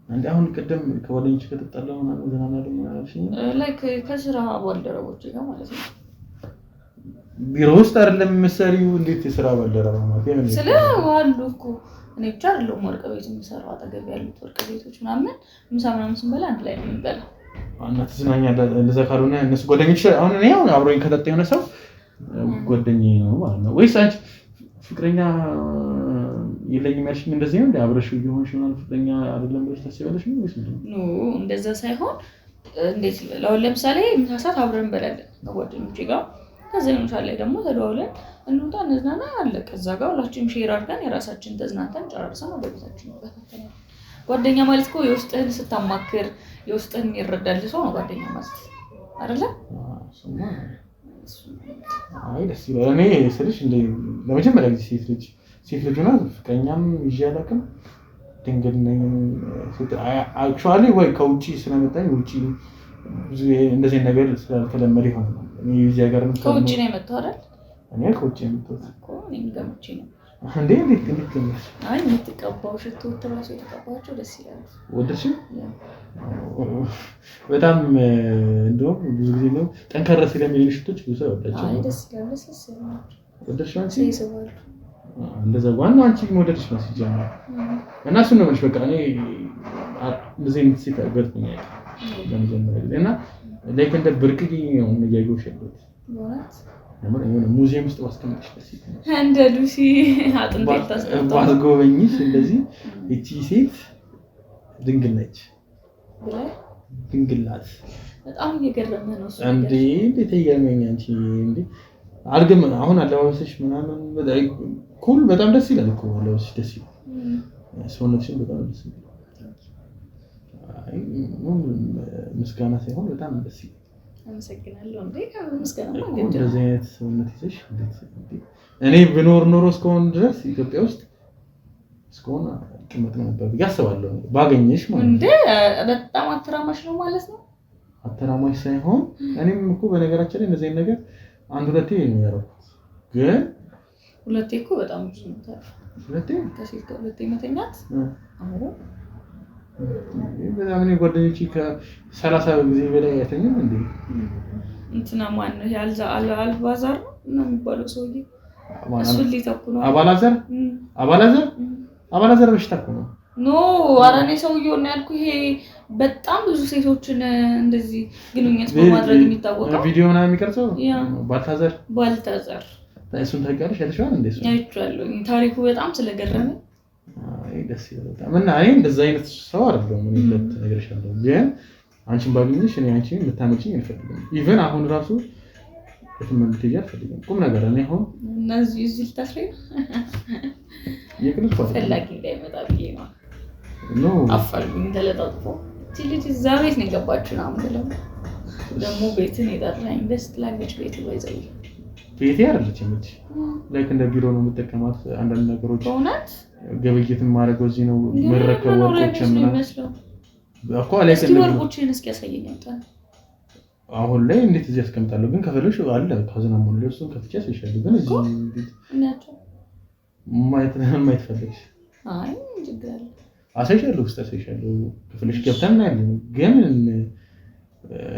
አንዴ አሁን ቀደም ከጓደኞች ከተጣላው ምናምን ዘናናለው ምናልሽኝ ላይክ ከስራ ባልደረቦች ጋር ማለት ነው ቢሮ ውስጥ አይደለም መሰሪው እንዴት የስራ ባልደረባ ማለት ነው ስለ ዋሉ እኮ እኔ ብቻ አይደለም ወርቅ ቤት የምሰራው አጠገብ ያሉት ወርቅ ቤቶች ምናምን ምሳ ምናምን ስንበላ አንድ ላይ ነው የምንበላው እና ትዝናኛለህ እንደዛ ካልሆነ እነሱ ጓደኞች አሁን እኔ አሁን አብሮኝ ከጠጣ የሆነ ሰው ጓደኛዬ ነው ማለት ነው ወይስ አንቺ ፍቅረኛ የለኝም ያልሽኝ እንደዚህ ነው አብረሽው ይሆንሽ ይሆናል ፍቅረኛ አይደለም ብለሽ ታስቢያለሽ ነው ወይስ ኖ እንደዛ ሳይሆን እንዴት ለምሳሌ ምሳ ሰዓት አብረን እንበላለን ከጓደኞቼ ጋር ከዛ ምሳሌ ላይ ደግሞ ተደዋውለን እንውጣ እንዝናና አለቀ እዛ ጋር ሁላችንም ሼር አድርገን የራሳችንን ተዝናንተን ጨራርሰን ወደ ቤታችን እንገባለን ጓደኛ ማለት እኮ የውስጥህን ስታማክር የውስጥህን ይረዳል ሰው ነው ጓደኛ ማለት አይደለ አይ ደስ ይላል እኔ ስልሽ እንደ ለመጀመሪያ ጊዜ ሴት ልጅ ሆና ፍቅረኛም ይዤ አላውቅም ድንግል ነኝ አክቹአሊ ወይ ከውጪ ስለመጣኝ ውጪ እንደዚህ ነገር ስላልተለመደ ይሆናል እኔ እዚህ ሀገር ነው ከውጪ ነው የመጣው አይደል እኔ ከውጪ ነው የመጣሁት እኮ እኔም ገምቼ ነው እንዴት አይ የምትቀባው ሽቶ ተራሱ የተቀባቸው ደስ ይላል ወደሽ በጣም እንደው ብዙ ጊዜ ነው ጠንካራ ስለሚል ሽቶች ብዙ ወዳቸው አይ ደስ ይላል ደስ ይላል ወደሽ አንቺ ይሰዋል እንደዛ ዋናው አንቺ ሞዴልሽ ነው ሲጀምር እና እሱ ነው ማለት በቃ እኔ እንደዚህ ሴት አጋጥሞኛል ለመጀመሪያ ጊዜ እና ላይክ እንደ ብርቅዬ ነው የሚያየውሽ ያለው ማለት የሆነ ሙዚየም ውስጥ ማስቀመጥሽ ደስ ይላል እንደ ሉሲ አጥንት ታስቀምጣው ማስጎበኝሽ እንደዚህ እቺ ሴት ድንግል ነች ድንግል ናት በጣም እየገረመ ነው እሱ እንዴ እንዴት ይገርመኝ አንቺ እንዴ አልገም አሁን አለባበስሽ ምናምን ኩል በጣም ደስ ይላል እኮ አለባበስሽ ደስ ይላል ሰውነትሽን በጣም ደስ ይላል አይ ምስጋና ሳይሆን በጣም ደስ ይላል አመሰግናለሁ እንዴ ከምስጋና ማለት እንደዚህ አይነት ሰውነት ይዘሽ እኔ ብኖር ኖሮ እስከሆነ ድረስ ኢትዮጵያ ውስጥ እስከሆነ ቅመጥ ነበር ያስባለሁ ባገኘሽ ማለት እንዴ በጣም አተራማሽ ነው ማለት ነው አተራማሽ ሳይሆን እኔም እኮ በነገራችን ላይ እንደዚህ አይነት ነገር አንድ ሁለቴ ነው ያደረኩት ግን ሁለቴ እኮ በጣም ብዙ ነው ታዲያ ሁለቴ ከሴት ጋር ሁለቴ መተኛት አሁን በጣም ነው ጓደኞቼ ከ30 ጊዜ በላይ ያተኛል እንዴ እንትና ማን ነው ያልዛ አልባዛር ነው የሚባለው ሰውዬ እሱ ሊተኩ ነው አባላዘር በሽታ እኮ ነው ኖ አራኔ ሰውዬው ነው ያልኩ ይሄ በጣም ብዙ ሴቶችን እንደዚህ ግንኙነት በማድረግ የሚታወቀው ቪዲዮ ምናምን የሚቀርጸው ባልታዘር እሱን ታውቂያለሽ ያልሽዋል እንዴ እሱ አይቻለሁ ታሪኩ በጣም ስለገረመኝ አይ ደስ ይላል እና እኔ እንደዛ አይነት ሰው አይደለም ምን ይለት ነገርሻለሁ ግን አንቺን ባገኝሽ እኔ አንቺን ልታመጪኝ አልፈልግም ኢቭን አሁን ራሱ ከተመልከት ያልፈልግም ቁም ነገር እኔ አሁን እነዚህ እዚህ ልታስረኝ የክልል ፋሲል ፈላጊ እንዳይመጣ ብዬ ነው አፋልጉኝ ተለጣጥፎ ትልጅ እዛ ቤት ነው የገባችው ነው አምለው ደግሞ ቤትን የጠራኝ ደስ ትላለች ቤት ወይዘይ ቤቴ አይደለችም እንጂ ላይክ እንደ ቢሮ ነው የምጠቀማት አንዳንድ ነገሮች በእውነት ገበየትን ማድረግ እዚህ ነው መረከብ ወርቆችን ምናምን እኮ አለች እንደ ወርቆችን እስኪ ያሳየኝ እንትን አሁን ላይ እንዴት እዚህ አስቀምጣለሁ ግን ከፈለሽ አለ ካዝና ሞል እሱን ከፍቼ አስይሻለሁ ግን እዚህ እንዴት እናቸው ማየት ፈልግሽ አይ ችግር አለ አሳይሻለሁ ውስጥ አሳይሻለሁ ከፈለሽ ገብተን እናያለን ግን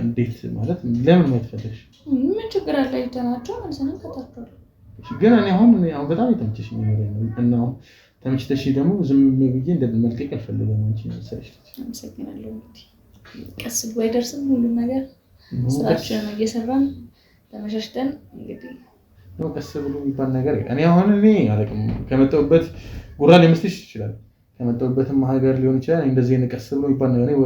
እንዴት ማለት ለምን ማየት ፈልግሽ ምን ችግር አለ አይተናቸው መልሰን ከተታተሉ ግን እኔ አሁን በጣም የተመቸሽኝ ነገር ነው እና ተመችተሽ ደግሞ ዝም ብዬ እንደመልቀቅ አልፈልግም አንቺ መሰለሽ አመሰግናለሁ እንግዲህ ቀስ ባይደርስም ሁሉ ነገር ስራችንን እየሰራን ተመሻሽተን እንግዲህ ነው ቀስ ብሎ የሚባል ነገር እኔ አሁን አለቅም ከመጣሁበት ጉራ ሊመስልሽ ይችላል ከመጣሁበትም ሀገር ሊሆን ይችላል እንደዚህ ቀስ ብሎ የሚባል ነገር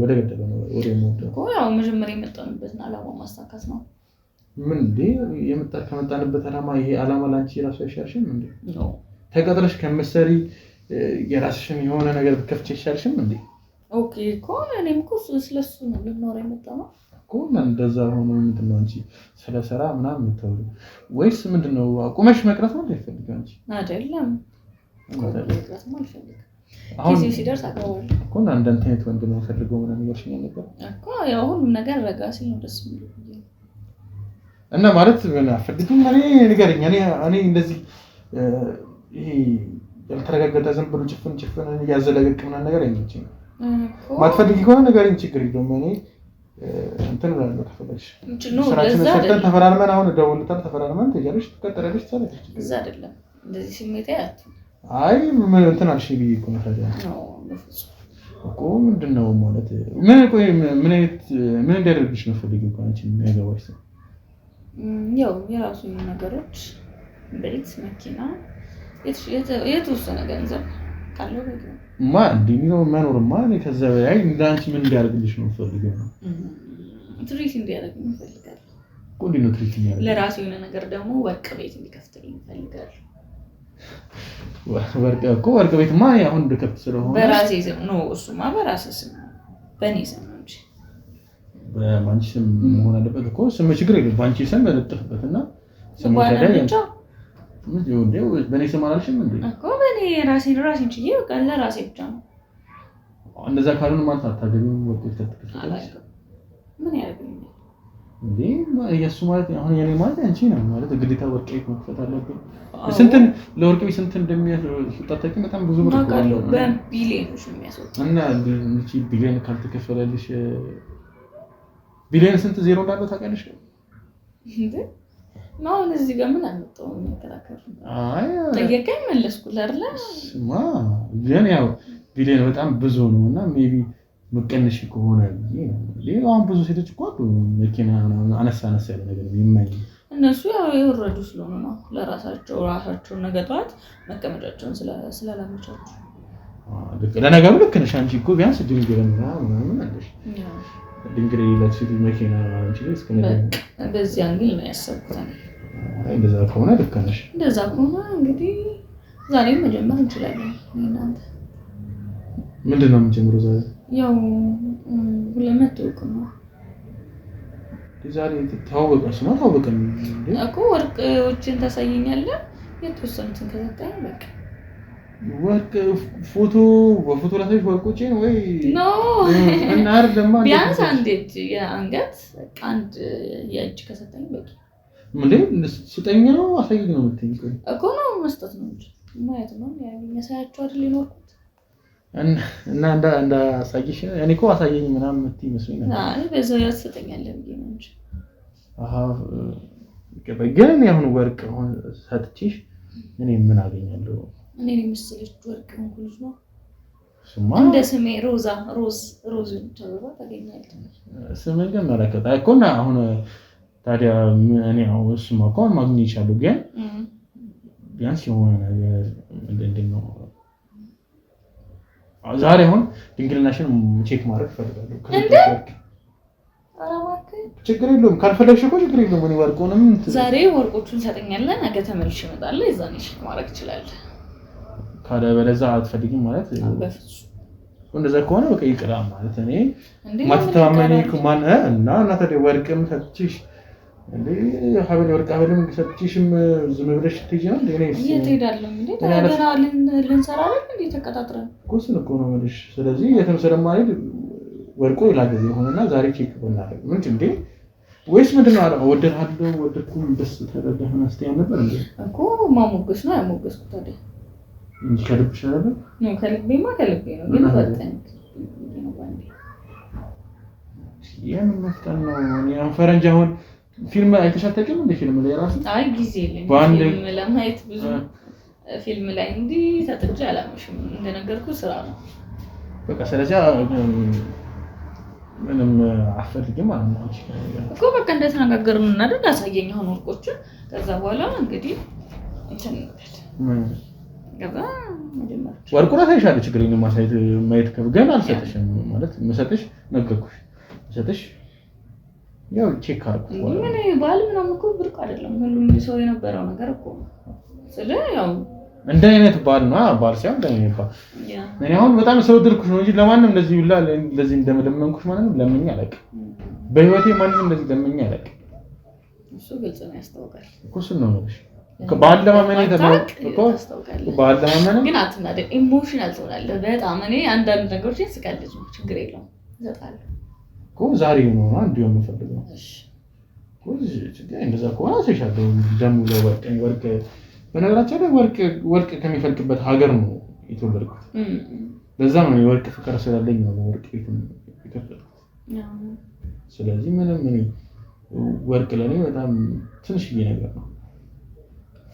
ወደ ገደለው ነው ወደ ሞደው ያው መጀመሪያ የመጣንበትን ዓላማ ማሳካት ነው ምን እንዴ ከመጣንበት ዓላማ ይሄ ዓላማ ላንቺ ራሱ አይሻልሽም እንዴ ነው ተቀጥረሽ ከመሰሪ የራስሽን የሆነ ነገር ከፍቼ ይሻልሽም እንዴ ኦኬ እኔም እኮ ስለሱ ነው ልኖር የመጣነው እንደዛ ሆኖ ምንድነው አንቺ ስለሰራ ምናምን የምትወሩ ወይስ ምንድነው ቁመሽ መቅረት ነው አይፈልግም አንቺ አይደለም መቅረት ነው አልፈልግም አሁን ሲደርስ አቀባለሁ እኮ አንዳንድ አይነት ወንድ ነው ፈልገው ምን ነገርሽ ነበር እኮ ያው ሁሉ ነገር ረጋ ሲል ነው ደስ የሚለው እና ማለት ምን አፈልግም እኔ ንገረኝ እኔ እንደዚህ ይሄ ያልተረጋገጠ ዝም ብሎ ጭፍን ያዘለቀቅ ምናምን ነገር አይመችኝም ማትፈልጊ ከሆነ ንገረኝ ችግር የለውም እኔ እንትን ነው ከፈለግሽ ስራችን ሰርተን ተፈራርመን አሁን ደውልታል ተፈራርመን ትያለሽ ትቀጥላለሽ ትሰራለሽ እዛ አይደለም እንደዚህ ስሜት አይ ምን እንትን አልሽ ብዬ እኮ ነው ታዲያ እኮ ምንድነው ማለት ምን እንዲያደርግሽ ነው ፈልጊ እኮ አንቺ የሚያገባሽ ሰው ያው የራሱ ነገሮች ቤት መኪና የተወሰነ ገንዘብ ካለው እንዲህ መኖርማ ከዛ በላይ እንዳንቺ ምን እንዲያደርግልሽ ነው ፈልገው ነው ትሪት እንዲያደርግ እንፈልጋለን እኮ እንዲህ ነው ትሪት እንዲያደርግ ለራሱ የሆነ ነገር ደግሞ ወርቅ ቤት እንዲከፍትልኝ እንፈልጋለን ወርቅ ቤትማ አሁን እንደከፍት ስለሆነ በራሴ ስም ነው እሱማ በራሴ ስም በእኔ ስም ነው እንጂ በማንቺ ስም መሆን አለበት እኮ ስም ችግር የለም ባንቺ ስም ለጥፍበትና ስም ታዲያ ምን ይሁንዴው በኔ ስም አላልሽም እንዴ እኮ በኔ ራሴን እንጂ በቃ ለራሴ ብቻ ነው እንደዛ ካልሆነ ማለት አታገቢም ወርቅ ተጥቅሽ ምን ያደርግልኝ እንዴ የሱ ማለት አሁን የኔ ማለት አንቺ ነው ማለት ግዴታ ወርቅ ቤት መክፈት አለብኝ ስንትን ለወርቅ ቤት ስንት እንደሚያስወጣጣቂ በጣም ብዙ ብር ነው በቢሊዮኖች የሚያስወጣ እና እንቺ ቢሊዮን ካልተከፈለልሽ ቢሊዮን ስንት ዜሮ እንዳለው ታውቂያለሽ እንዴ ማውን እዚህ ጋር ምን አመጣው መከራከር አይ ጠየቀኝ መለስኩት አይደል ግን ያው ቢሊዮን በጣም ብዙ ነውና ሜቢ መቀነሽ ከሆነ ሌላውን ብዙ ሴቶች እኮ መኪና አነሳ ያለ ነገር የሚመኝ እነሱ ያው የወረዱ ስለሆነ ነው ለራሳቸው ነገጣት መቀመጫቸውን ስለላመቻቹ ለነገሩ ልክ ነሽ አንቺ እኮ ቢያንስ ድንግልና ምናምን አለሽ ድንግል ለሲዲ መኪና አንቺ እስከ ነገር በዚህ አንግል ነው ያሰብኩት እንደዛ ከሆነ ልክ ነሽ እንደዛ ከሆነ እንግዲህ ዛሬ መጀመር እንችላለን እናንተ ምንድነው የምንጀምረው ዛሬ ያው ሁለመት ነው ዛሬ ታወቀን እንዴ እኮ ወርቆችን ታሳየኛለህ የተወሰኑትን ከሰጠኝ በቃ ወርቅ በፎቶ ላይ ወርቆችን ወይ ኖ እና አይደለም ቢያንስ አንድ የአንገት አንድ የእጅ ከሰጠኝ በቃ ምን ስጠኝ ነው አሳየኝ ነው የምትይኝ እኮ ነው መስጠት ነው እንጂ ማየት ነው ያሳያቸው አይደል ይኖርኩት እና እንዳ አሳይሽ እኔ እኮ አሳየኝ ምናምን የምትይ መስሎኝ አይ በዛው ያስጠኛለህ ብዬ ነው እንጂ ግን ያሁን ወርቅ አሁን ሰጥቼሽ እኔ ምን አገኛለሁ እኔ ምስልሽ ወርቅ እንኩልሽ ነው ስማ እንደ ስሜ ሮዝ ተብሎ ታገኛለህ ስሜ ግን መረከታ እኮና አሁን ታዲያ እኔ አሁን እሱማ እኮ ማግኘት ይችላል ግን ቢያንስ የሆነ ነገር እንደው ዛሬ አሁን ድንግልናሽን ቼክ ማድረግ ፈልጋለሁ ከወርቅ አራባክ ችግር የለውም ካልፈለግሽ እኮ ችግር የለውም እኔ ወርቁንም ዛሬ ወርቆቹን ሰጠኛለህ ነገ ተመልሼ እመጣለሁ እዛኔ ቼክ ማድረግ ይችላል ካለ በለዛ አትፈልጊም ማለት በፍጹም እንደዛ ከሆነ በቃ ይቅራ ማለት እኔ ማስተማመኔ ከማን እና ታዲያ ወርቅም ሰጥቼሽ እንዴ ሀብል ወርቅ ሀብልም ሰጥቼሽም ዝም ብለሽ ትይዣል እኔ እየተሄዳለሁ እንዴ ታዲያ ልንሰራ አይደል እንዴ ተቀጣጥረን ኮስን እኮ ነው ማለት ስለዚህ የተመሰለ ማለት ወርቁ ይላገዝ ይሆንና ዛሬ ቼክ ብናደርግ ምን እንዴ ወይስ ምንድነው ወደድኩም ደስ ተረዳህ ማስተያ ነበር እንዴ እኮ ማሞገስ ነው ያሞገስኩት ታዲያ እንጂ ከልብሽ አይደል ነው ከልቤማ ከልቤ ነው ግን ፈተን ነው ባንዴ የምን መፍጠን ነው እኔ ፈረንጅ አሁን ፊልም አይተሻተቅም እንደ ፊልም ላይ ራሱ አይ ጊዜ የለኝም ፊልም ለማየት ብዙ ፊልም ላይ እንዲ ተጥጄ አላመሽም እንደነገርኩ ስራ ነው በቃ ስለዚህ ምንም አፈልግም ማለት እኮ በቃ እንደተነጋገርን እናደርግ አሳየኝ አሁን ወርቆችን ከዛ በኋላ እንግዲህ እንትን ገባ መጀመሪያ ወርቁ ራስሽ ችግር የለም ማሳየት ማየት ከብገን አልሰጥሽም ማለት መሰጥሽ ነገርኩሽ ሰጥሽ ያው ቼክ አርኩ ምን ባል ምናምን እኮ ብርቅ አይደለም ሁሉም ሰው የነበረው ነገር እኮ ስለ ያው እንደ አይነት ባል ነው ባል ሳይሆን እንደ አይነት ባል እኔ አሁን በጣም ስለወደድኩሽ ነው እንጂ ለማንም እንደዚህ ይውላ እንደዚህ እንደመለመንኩሽ ማለት ለምኝ አለቅ በህይወቴ ማንም እንደዚህ ለምኝ አለቅ እሱ ግልጽ ነው ያስታውቃል እኮ እሱ ነው ማለት ባል ለማመን እኮ ባል ለማመን ግን አትናደ ኢሞሽናል ትሆናለህ በጣም እኔ አንዳንድ ነገሮችን ስቀልድ ነው ችግር የለውም እሰጣለሁ እኮ ዛሬ ነው አንድ የሆነ ፈልገው እሺ ወይስ እንደዛ ከሆነ አሰሻለሁ ደሙ ለወርቅ በነገራችን ላይ ወርቅ ከሚፈልቅበት ሀገር ነው የተወለድኩት ለዛ ነው የወርቅ ፍቅር ስላለኝ ነው ወርቅ የተፈለኩት ስለዚህ ምንም ወርቅ ለኔ በጣም ትንሽዬ ነገር ነው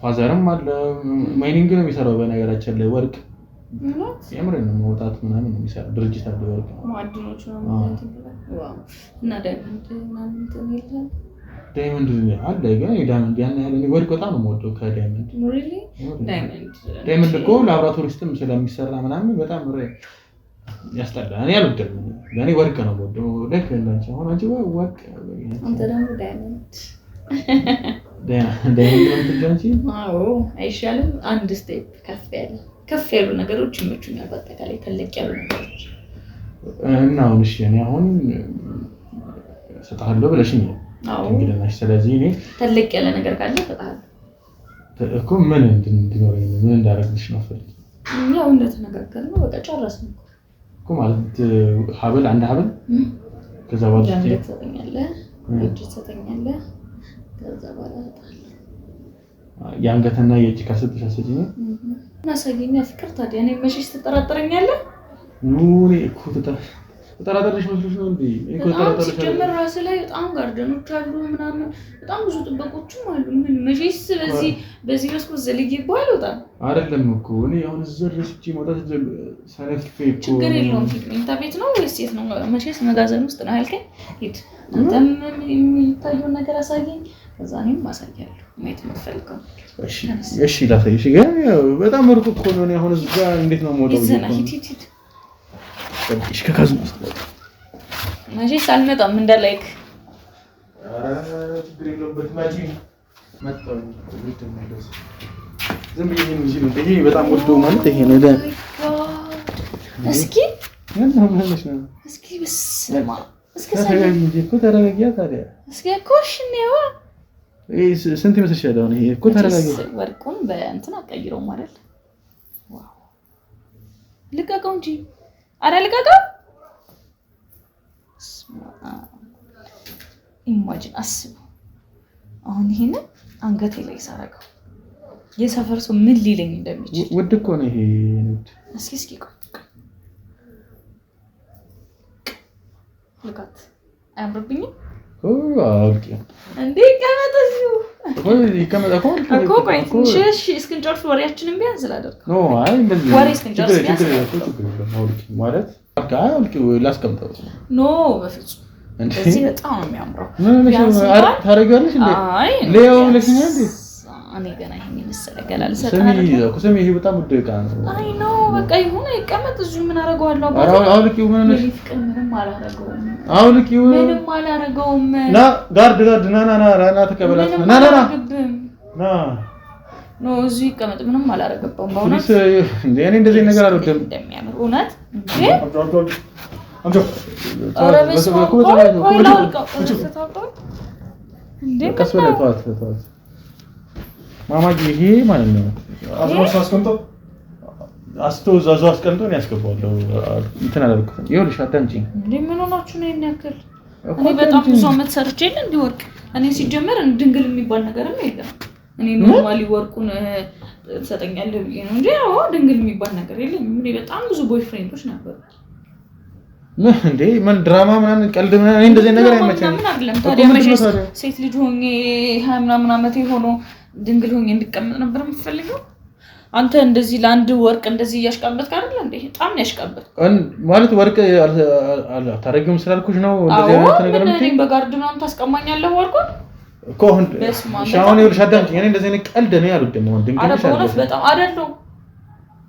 ፋዘርም አለ ማይኒንግ ነው የሚሰራው በነገራችን ላይ ወርቅ የምሬን ነው መውጣት ምናምን ነው የሚሰራው ድርጅት አለ ወርቅ ማዕድኖች ነው ማለት ዋው እና ዳይመንድ አለ ግን ዳይመንድ ያን ያህል ወርቅ በጣም ነው የምወደው ከዳይመንድ ሪሊ ዳይመንድ እኮ ላብራቶሪ ውስጥም ስለሚሰራ ምናምን በጣም ያስጠላል እኔ አልወደም ለኔ ወርቅ ነው የምወደው ልክ እንዳንቺ አሁን አንቺ ወርቅ አንተ ደግሞ ዳይመንድ ነው ትንጂ አዎ አይሻልም አንድ ስቴፕ ከፍ ያሉ ነገሮች ይመቹኛል በአጠቃላይ ተለቅ ያሉ ነገሮች እና አሁን እሺ እኔ አሁን ሰጣለሁ ብለሽኝ እንግዲህ ስለዚህ እኔ ተለቅ ያለ ነገር ካለ ሰጣለሁ እኮ ምን እንድኖረኝ ምን እንዳደረግልሽ ነው ፈልጊ ያው እንደተነጋገርነው በቃ ጨረስን እኮ ማለት ሀብል አንድ ሀብል ከዛ በኋላ ትሰጠኛለህ እጅ ትሰጠኛለህ ከዛ በኋላ ሰጣለሁ ያንገተና የእጅ ካሰጥሽ አሰጪኝ ማሳየኛ ፍቅር ታዲያ እኔ መሽሽ ትጠራጠረኛለህ ኑሪ እኮ ተጠራጠረሽ መስሎሽ ነው እንዴ እኮ ተጠራጠረሽ ጀመር ራስ ላይ በጣም ጋርደኖች አሉ ምናምን በጣም ብዙ ጥበቆችም አሉ ምን መሽስ በዚህ መስኮት ዘልዬ ይባል ወጣ አይደለም እኮ እኔ አሁን ዘርሽቺ መውጣት ሰነፍፌ እኮ ችግር የለውም ፊት ቤት ነው ወይስ የት ነው መሽስ መጋዘን ውስጥ ነው ያልከኝ ሂድ አንተም የሚታየው ነገር አሳየኝ ከዛ እኔም ማሳያለሁ ማየት የምትፈልገው እሺ ላሳይሽ ግን በጣም ሩቅ እኮ ነው እኔ አሁን እዚህ ጋር እንዴት ነው ሞተው ሂድ እሺ ከካዙ ውስጥ ማጂ ሳልመጣም እንደላይክ ችግር የለውበት ማጂ መጣው ልጅ ነው ዝም ብዬ ነው እዚህ ነው ይሄ በጣም ወዶ ማለት ይሄ ነው እስኪ ምን ሆነሽ ነው እስኪ በስማ እስኪ ሳይሆን እንጂ እኮ ተረጋጊያ ታዲያ እስኪ ኮሽ ነው ይሄ ስንት ይመስልሻል አሁን ይሄ እኮ ተረጋጊ ወርቁን በእንትን አቀይረው ማለት ዋው ልቀቀው እንጂ አረ ልቀቀው ኢማጂን አስቡ አሁን ይሄን አንገቴ ላይ ሳረጋው የሰፈር ሰው ምን ሊለኝ እንደሚችል ውድ እኮ ነው ይሄ ንድ እስኪ ቆይ ልቀት አያምርብኝም አውልቂ እንዴ ከመጣዩ እኮ ቆይ ትንሽ እስክንጨርስ ወሬያችንን ቢያንስ ላደርግ ኖ አይ እንደዚህ ወሬ እስክንጨርስ ቢያንስ አውልቂ ማለት በቃ አውልቂ ላስቀምጠው ኖ በፍጹም እንደዚህ በጣም ነው የሚያምረው ታረጋለሽ እንዴ ሌው ለኪኛ እንዴ እኔ ገና ይሄን መሰለ ገላል ሰጣለሁ ኩሰም ይሄ በጣም ውድ ዕቃ ነው አይ ኖ በቃ ይሁን ይቀመጥ እዚሁ ምን አረጋዋለሁ አውልቂው ምን ነሽ ምንም አላረጋውም አውልቂው ምንም አላረጋውም ና ጋርድ ና ተቀበላት ና ኖ እዚሁ ይቀመጥ ምንም አላረጋውም በእውነት እንዴ እኔ እንደዚህ ነገር አልወደም እንደሚያምር እውነት እንዴ አምጆ ኧረ በስመ አብ ቆይ ላውልቀው እንዴ ተዋት ማማጂ ይሄ ማለት ነው ዛዙ አስቀምጦ ነው ያስገባው እንትን አላልኩት ይኸውልሽ አዳምጪኝ እንዴ ምን ሆናችሁ ነው ያንከል እኔ በጣም ብዙ አመት ሰርቼ እንዴ ወርቅ እኔ ሲጀመር ድንግል የሚባል ነገርም የለም እኔ ኖርማሊ ወርቁን ተሰጠኛለሁ ብዬ ነው እንጂ አዎ ድንግል የሚባል ነገር የለም እኔ በጣም ብዙ ቦይፍሬንዶች ነበሩ እንዴ ምን ድራማ ምናምን ቀልድ ምናምን እንደዚህ ነገር አይመቸኝም ምን አይደለም ታዲያ መቼስ ሴት ልጅ ሆኜ 20 ምናምን አመቴ ሆኖ ድንግል ሆኜ እንድቀመጥ ነበር የምፈልገው አንተ እንደዚህ ለአንድ ወርቅ እንደዚህ እያሽቃበጥክ አይደል እንዴ? በጣም ነው ያሽቃበጥ ማለት ወርቅ ታረግም ስላልኩሽ ነው እንደዚህ አይነት ነገር እንዴ? በጋርድ ምናምን ታስቀማኛለህ ወርቁን እኮ ሻውን ይኸውልሽ አዳምጪኝ እኔ እንደዚህ አይነት ቀልድ ነው ያሉት ደግሞ ድንግልሽ አይደል በጣም አይደለም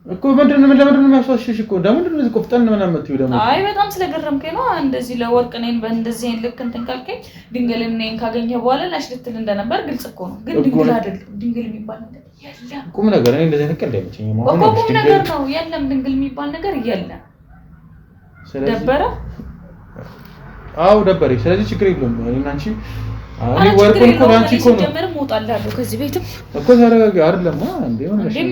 እኮ ምንድነው ለምንድነው የሚያስዋሽሽ እኮ ለምንድነው እዚህ ቆፍጠን ምናምን የምትይው ደግሞ አይ በጣም ስለገረምከኝ ነው እንደዚህ ለወርቅ ነኝ በእንደዚህ ልክ እንትን ካልከኝ ድንግልን ነኝ ካገኘ በኋላ ላሽ ልትል እንደነበር ግልጽ እኮ ነው ግን ድንግል አይደለም ድንግል የሚባል ነገር የለም ቁም ነገር እኔ እንደዚህ አይነት ቀልድ አይመቸኝም ማለት ነው ቁም ነገር ነው የለም ድንግል የሚባል ነገር የለም ደበረ አው ደበረ ስለዚህ ችግር የለውም እኔና አንቺ አይ ወርቁን እኮ አንቺ እኮ ነው ጀመረ ሞጣላለሁ ከዚህ ቤትም እኮ ታረጋጋ አይደለም እንዴ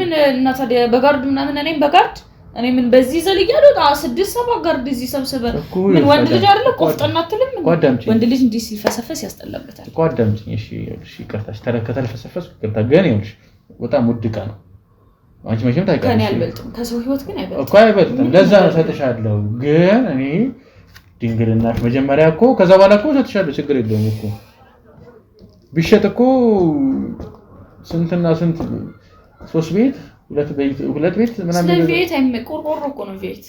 ምን እና ታዲያ በጋርድ ምናምን እኔም በጋርድ እኔ ምን በዚህ ዘልያለሁ 6-7 ጋርድ እዚህ ሰብስበን ምን ወንድ ልጅ አይደለ ቆፍጠና አትልም ወንድ ልጅ እንዲህ ሲፈሰፈስ ያስጠላበታል እኮ አዳምጪኝ እሺ ይቅርታሽ ተረከታል ፈሰፈስ ይቅርታ ግን ይኸውልሽ በጣም ውድቃ ነው አንቺ መቼም ታውቂያለሽ ከኔ አልበልጥም ከሰው ህይወት ግን አይበልጥም እኮ አይበልጥም ለዛ ነው ሰጥሻለሁ ግን እኔ ድንግልናሽ መጀመሪያ እኮ ከዛ በኋላ እኮ ሰጥሻለሁ ችግር የለውም እኮ ቢሸጥ እኮ ስንትና ስንት 3 ቤት 2 ቤት ምናምን ነው ቤት ቆርቆሮ እኮ ነው ቤት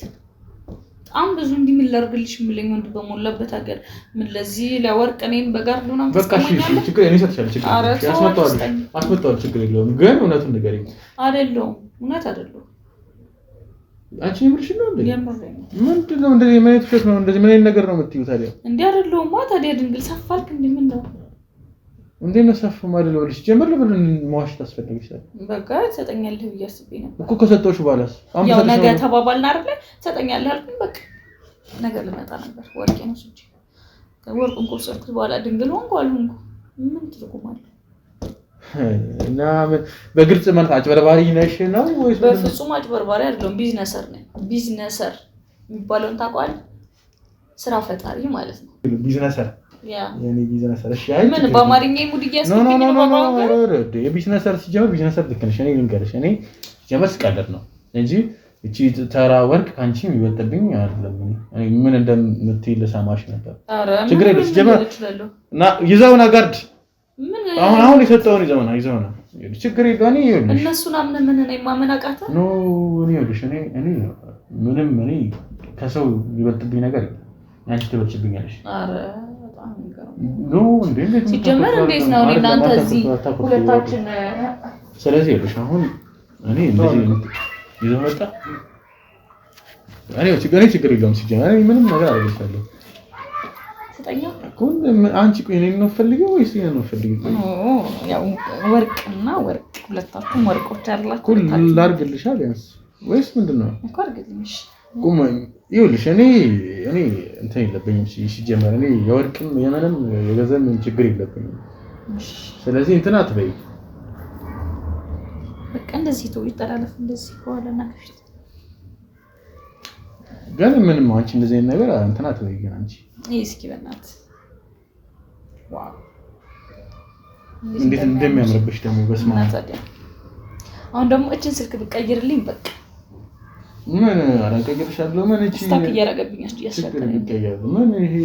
በጣም ብዙ እንዲህ ምን ላርግልሽ ምለኝ ወንድ በሞላበት ሀገር ምን ለዚህ ለወርቅ እኔን በጋር ነው ነው በቃ እሺ ችግር እኔ ሰጥቻለሁ ችግር አስመጣው ችግር የለውም ግን እውነቱን ንገሪኝ አይደለም እውነት አይደለም አንቺ ምንሽ ነው እንዴ ምንድነው እንደዚህ ምን አይነት ነው እንደዚህ ምን አይነት ነገር ነው የምትይው ታዲያ እንዴ አይደለም ታዲያ ድንግል ሰፋልክ እንዴ ምን ነው እንዴ ነው ሰፍ ማለት ነው ልጅ ጀመር ለምን ማዋሽ ታስፈልግሻል በቃ ተጠኛለህ ብያስብ ነበር እኮ ከሰጠውሽ በኋላስ ያው ነገ ተባባልና አይደል ተጠኛለህ አልኩኝ በቃ ነገር ልመጣ ነበር ወርቄ ነው እሱ ወርቁን ቆርሰርኩት በኋላ ድንግል ሆንኩ አልሆንኩ ምን ትርጉማለህ እና በግልጽ ማለት አጭበርባሪ ነሽ ነው ወይስ በፍጹም አጭበርባሪ አይደለም ቢዝነሰር ነኝ ቢዝነሰር የሚባለውን ታውቃለህ ስራ ፈጣሪ ማለት ነው ቢዝነሰር ያ የኔ ቢዝነሰር እሺ አይ ምን በአማርኛ ሙድ እያስከፈኝ ነው ባባው የቢዝነሰር ሲጀመር ቢዝነሰር ልክ ነሽ እኔ ልንገርሽ እኔ ጀመር ስቀልድ ነው እንጂ እቺ ተራ ወርቅ ካንቺ ይወጣብኝ አይደለም እኔ ምን እንደምትይ ለሰማሽ ነበር ችግር የለም ሲጀመር እና ይዘውና ጋርድ አሁን የሰጠውን ይዘውና ችግር የለም እኔ ይኸውልሽ እነሱን አምነ ምን እኔ ማመናቃታ ኖ እኔ ይኸውልሽ እኔ ምንም እኔ ከሰው ይወጣብኝ ነገር አንቺ ትወጭብኛለሽ አረ ኖ እንዴ ሲጀመር እንዴት ነው እናንተ እዚህ ሁለታችን ስለዚህ ይኸውልሽ አሁን እኔ እንደዚህ ይዘው መጣ እኔ ችግር የለውም ሲጀመር እኔ ምንም ነገር አልገዛለሁ ሰጠኛ እኮ አንቺ ቆይ እኔን ነው ፈልጊው ወይስ እኔን ነው ፈልጊው ያው ወርቅና ወርቅ ሁለታችሁም ወርቆች አላችሁ ኩል ላርግልሽ ቢያንስ ወይስ ምንድነው እኮ አርግልሽ ቁም ይኸውልሽ እኔ እንትን የለብኝም ሲጀመር እኔ የወርቅም የምንም የገንዘብ ችግር የለብኝም ስለዚህ እንትን አትበይ በቃ እንደዚህ ተው ይተላለፍ እንደዚህ ከኋላና ከፊት ግን ምንም አንቺ እንደዚህ ነገር እንትን አትበይ ግን አንቺ እስኪ በእናትህ ዋው እንዴት እንደሚያምርብሽ ደግሞ በስማ አሁን ደግሞ እቺን ስልክ ብቀይርልኝ በቃ ምን አረጋግጥሻለሁ ምን እቺ ስታክ እያረገብኝ ያስቸገረኝ ምን ይሄ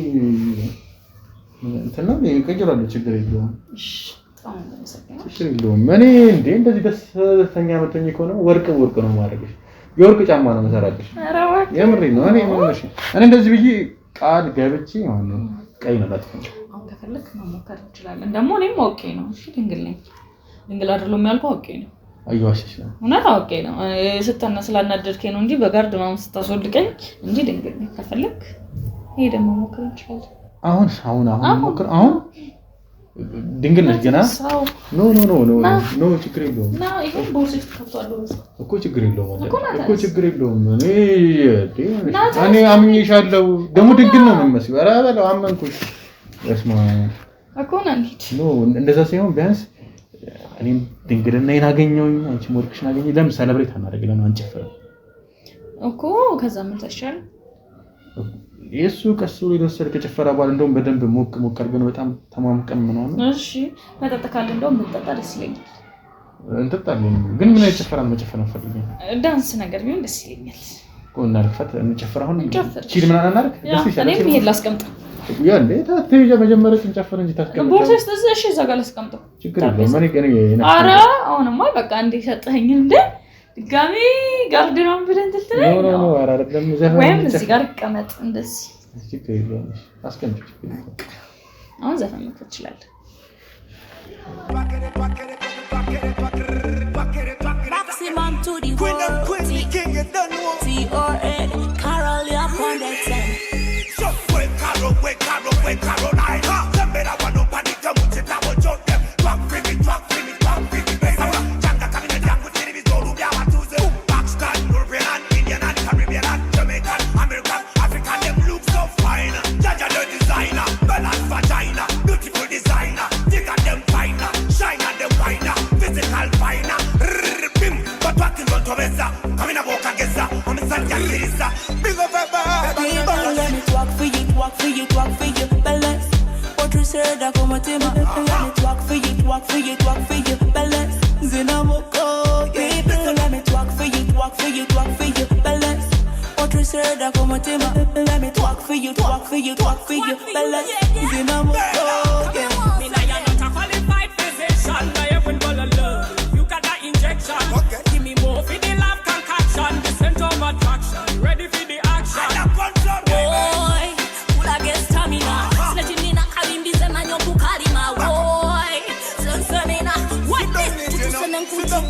እንትና ይቀየራል ችግር የለውም እሺ በጣም ነው ችግር የለውም እኔ እንዴ እንደዚህ ደስተኛ መተኝ ከሆነ ወርቅ ነው ማድረግሽ የወርቅ ጫማ ነው መሰራልሽ የምሬ ነው እኔ እንደዚህ ብዬ ቃል ገብቼ አሁን ቀይ ነው ላጥፈኝ አሁን ከፈለክ መሞከር እንችላለን ደግሞ እኔም ኦኬ ነው እሺ ድንግል አይደለም ያልኩህ ኦኬ ነው አይዋሽሽ ነው እውነት ኦኬ ነው ስተና ስላናደድከኝ ነው እንጂ በጋርድ ማም ስታስወልቀኝ እንጂ ድንግል ከፈለክ ይሄ ደግሞ መሞከር እንችላለን አሁን ሞክር አሁን ድንግል ነሽ ገና ኖ ችግር የለውም ና ይሄ ቦርሳሽ ተከፍቷል እኮ ችግር የለውም እኔ አምኜሻለሁ ደግሞ ድንግል ነው የምመስለው ኧረ በለው አመንኩሽ እስማ እኮ ናንቺ እንደዛ ሳይሆን ቢያንስ እኔም ድንግልናዬን አገኘሁኝ አንቺም ወርቅሽን አገኘሽ ለምን ሰለብሬት አናደርግለን አንጨፍር እኮ ከዛ ምን ተሻለ የሱ ቀስ ብሎ ይደርሳል ከጨፈራ በኋላ እንደውም በደንብ ሞቅ አድርገን በጣም ተማምቀን ምናምን እሺ መጠጥ ካለ እንደውም ብንጠጣ ደስ ይለኛል እንጠጣለን ግን ምን አይጨፈራን መጨፈር ነው ፈልገኝ ዳንስ ነገር ቢሆን ደስ ይለኛል ቆና ልፈት እንጨፈር አሁን ቺል ምናምን እናድርግ ደስ ይላል እኔም ይሄን ላስቀምጥ ያ እንዴ ታተይ መጀመሪያ እንጨፈር እንጂ ታስቀምጥ ቦርሳሽ ተዘሽ እዛ ጋር ላስቀምጠው ችግር የለውም ማን ይገኝ ኧረ አሁንማ በቃ እንዴ ሰጠኸኝ እንደ ድጋሚ ጋርድናም ብለን ትልትለኝ ነው አይደለም ዘፈን ወይም እዚህ ጋር ይቀመጥ እንደዚህ እዚህ ከይሎሽ አስቀምጪ አሁን ዘፈን መክፈት ይችላል maximum to the world king you don't know T-R-N Carol you upon that side so when Carolina them better want to panic them with it I will joke them drop for me baby Janga coming and Janga with the Zulu yeah what to say Pakistan European Indian and Caribbean and Jamaican American African them look so fine Jaja the designer balance vagina beautiful designer dig at them finer shine at them finer physical finer bim but what is on to mesa coming a walk against I'm a Santa Teresa big up baby let me talk for you balance what you said that come to me let me talk for you balance zinamoko baby let me talk for you balance what you said that come to me let me talk for you balance zinamoko me now you're not a qualified physician I even full of love you got that injection give me more for the love concoction the center of attraction ready for the action boy pull a get stamina sledging in a cabin busy man you cook my boy sunsanina what this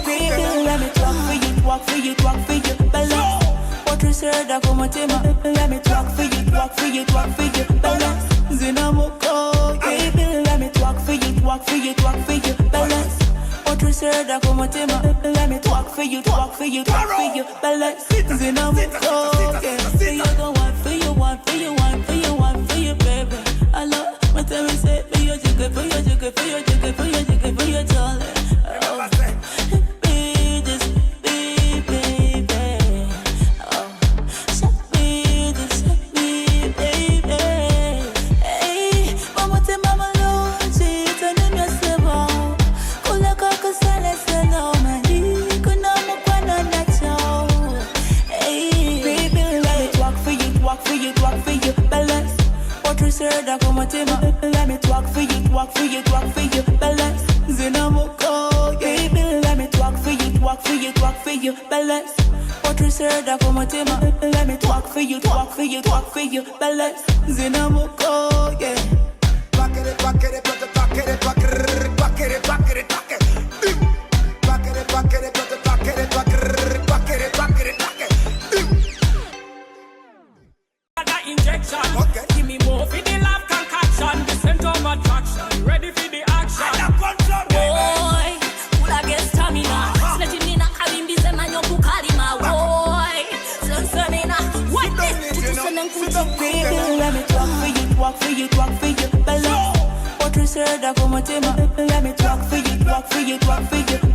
baby let me talk for you balance what you said that come to me let me talk for you balance zinamoko baby let me talk for you balance what you said that come to me let me talk for you balance zinamoko yeah you go want for you baby I love what tell me say for you darling let me talk for you balance zinamoko baby let me talk for you balance what you said that come to me let me talk for you balance zinamoko yeah back it injection give me more for the love concoction the center of attraction ready for the action boy pull a get stamina sledging in a cabin busy man you cook my boy sunsanina what this baby let me talk for you balance what you said that come to me let me talk for you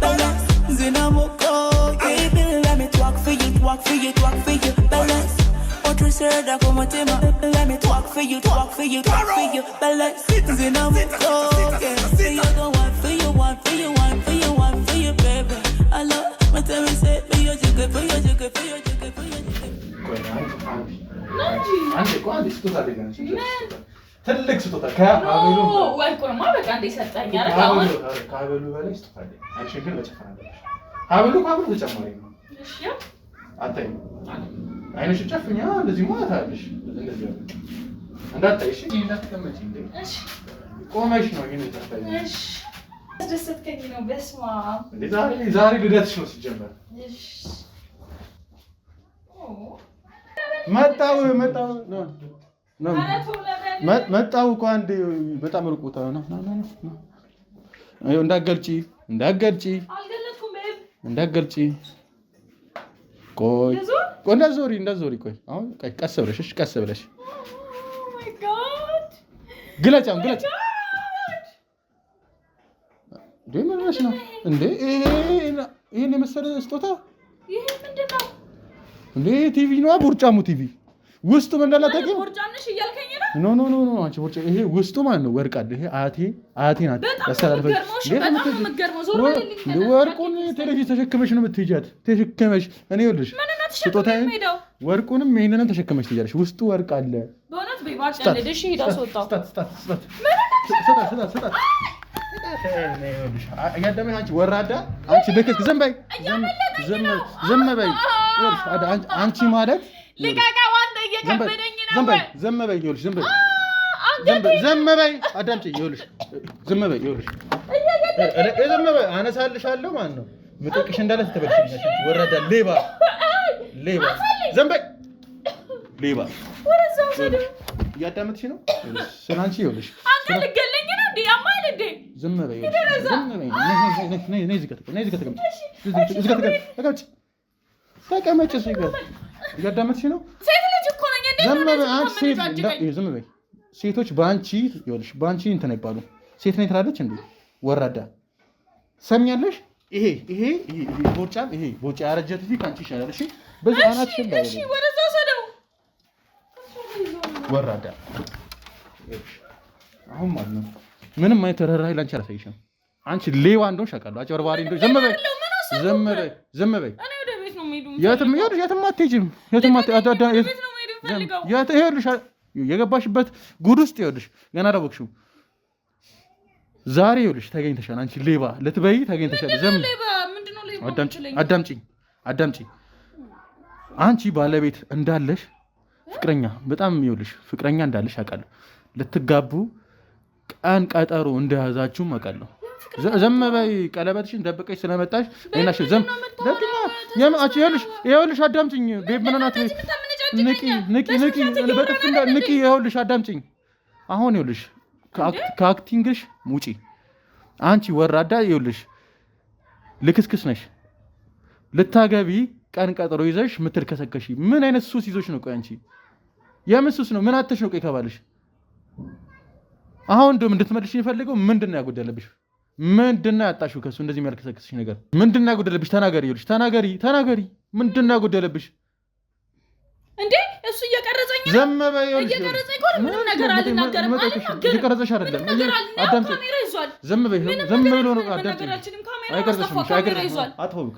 balance zinamoko baby let me talk for you balance what you said that come to me let me talk for you balance zinamoko yeah you go want for you baby I love what tell me say for you አንዴ ስጦታ አደረጋችሁ ትልቅ ስጦታ ከአበሉ ወርቁንማ በቃ እንደ ሰጠኝ አይደል አሁን ከአበሉ በላይ ስጦታ አለኝ አንቺ ግን በጨፈራ አበሉ ከአበሉ ተጨማሪ ነው እሺ አታይ አይነሽ ጨፍኛ እንደዚህ ማለት አለሽ እንደዚህ እንዳታይ እሺ እንዳትቀመጪ እንዴ እሺ ቆመሽ ነው ይሄን ተፈታኝ እሺ ደስተከኝ ነው በስማ እንዴ ዛሬ ልደትሽ ነው ሲጀመር እሺ መጣው መጣው እኮ አንዴ በጣም ርቆታ ነው እንዳትገልጪ ቆይ እንዳትዞሪ ቆይ አሁን ቀስ ብለሽ ግለጫ ደምረሽ ነው እንዴ ይሄን የመሰለ ስጦታ ይሄ ምንድነው እንዴ ቲቪ ነው ቦርጫሙ ቲቪ ውስጡ ምን እንዳላጠቀ ቦርጫንሽ እያልከኝ ነው ኖ አንቺ ቦርጫ ይሄ ውስጡ ማለት ነው ወርቅ አለ ይሄ አያቴ ናት ያስተላልፈች ወርቁን ቴሌቪዥን ተሸክመሽ ነው የምትሄጃት ተሸክመሽ እኔ ይኸውልሽ ስጦታዬ ወርቁንም ይሄንንም ተሸክመሽ ትሄጃለሽ ውስጡ ወርቅ አለ በእውነት በይባቀልሽ ሄዳ ሰውጣው እያዳመኝ አንቺ ወራዳ አንቺ ልክስክ ዝም በይ ዝም በይ አንቺ ማለት ልቀቀው አንተ እየከበደኝ ነው ዝም በይ ይኸውልሽ ዝም በይ አዳምጪኝ ይኸውልሽ ዝም በይ ይኸውልሽ ዝም በይ አነሳልሻለሁ ማለት ነው ምጥቅሽ እንዳለ ተበልሽኝ ወራዳ ሌባ ዝም በይ ሌባ ወረዛው ሰደው እያዳመጥሽ ነው ስላንቺ ይኸውልሽ አንተ ልገለኝ ነው እንዴ ያማል እንዴ ዝም በይ ነይ ተቀመጭ እያዳመጥሽ ነው ሴት ልጅ እኮ ነኝ እንዴ ዝም በይ ሴቶች በአንቺ ይኸውልሽ በአንቺ እንትን አይባሉ ሴት ነኝ ትላለች እንዴ ወራዳ ሰምኛለሽ ይሄ ቦርጫም ይሄ ቦርጫ ያረጀት ፊት አንቺ ይሻላል እሺ በዚህ አናት ይሻላል እሺ ወረዛው ሰደው ወራዳ አሁን ማለት ነው ምንም አይነት ተረራይ ላንቺ አላሳይሽም አንቺ ሌባ እንደሆንሽ አውቃለሁ አጭበርባሪ እንደሆንሽ ዝም በይ እኔ ወደ ቤት ነው የምሄደው የትም አትሄጂም ይኸውልሽ የገባሽበት ጉድ ውስጥ ይኸውልሽ ገና አላወቅሽም ዛሬ ይኸውልሽ ተገኝተሻል አንቺ ሌባ ልትበይ ተገኝተሻል አዳምጪኝ አንቺ ባለቤት እንዳለሽ ፍቅረኛ በጣም ይኸውልሽ ፍቅረኛ እንዳለሽ አውቃለሁ ልትጋቡ ቀን ቀጠሮ እንደያዛችሁ አውቃለሁ ዝም በይ ቀለበትሽን ደብቀሽ ስለመጣሽ እናሽ ዝም ይኸውልሽ አዳምጪኝ ቤብ ምን ናት ንቂ ይኸውልሽ አዳምጪኝ አሁን ይኸውልሽ ከአክቲንግሽ ውጪ አንቺ ወራዳ ይኸውልሽ ልክስክስ ነሽ ልታገቢ ቀን ቀጠሮ ይዘሽ ምትልከሰከሽ ምን አይነት ሱስ ይዞሽ ነው ቆይ አንቺ የምን ሱስ ነው ምን አተሽ ነው ቆይ ከባልሽ አሁን እንደውም እንድትመልሽ የሚፈልገው ምንድነው ያጎደለብሽ ምንድነው ያጣሽው ከሱ እንደዚህ የሚያልከሰክስሽ ነገር ምንድነው ያጎደለብሽ ተናገሪ ይኸውልሽ ተናገሪ ምንድነው ያጎደለብሽ እንዴ እሱ እየቀረጸኝ ነው ዝም በይ ይኸውልሽ እየቀረጸኝ ነው ምንም ነገር አልናገርም እየቀረጸሽ አይደለም አዳምጪ ዝም በይ ዝም ብሎ ነው አዳምጪ አይቀርጽሽም አጥፎ በቃ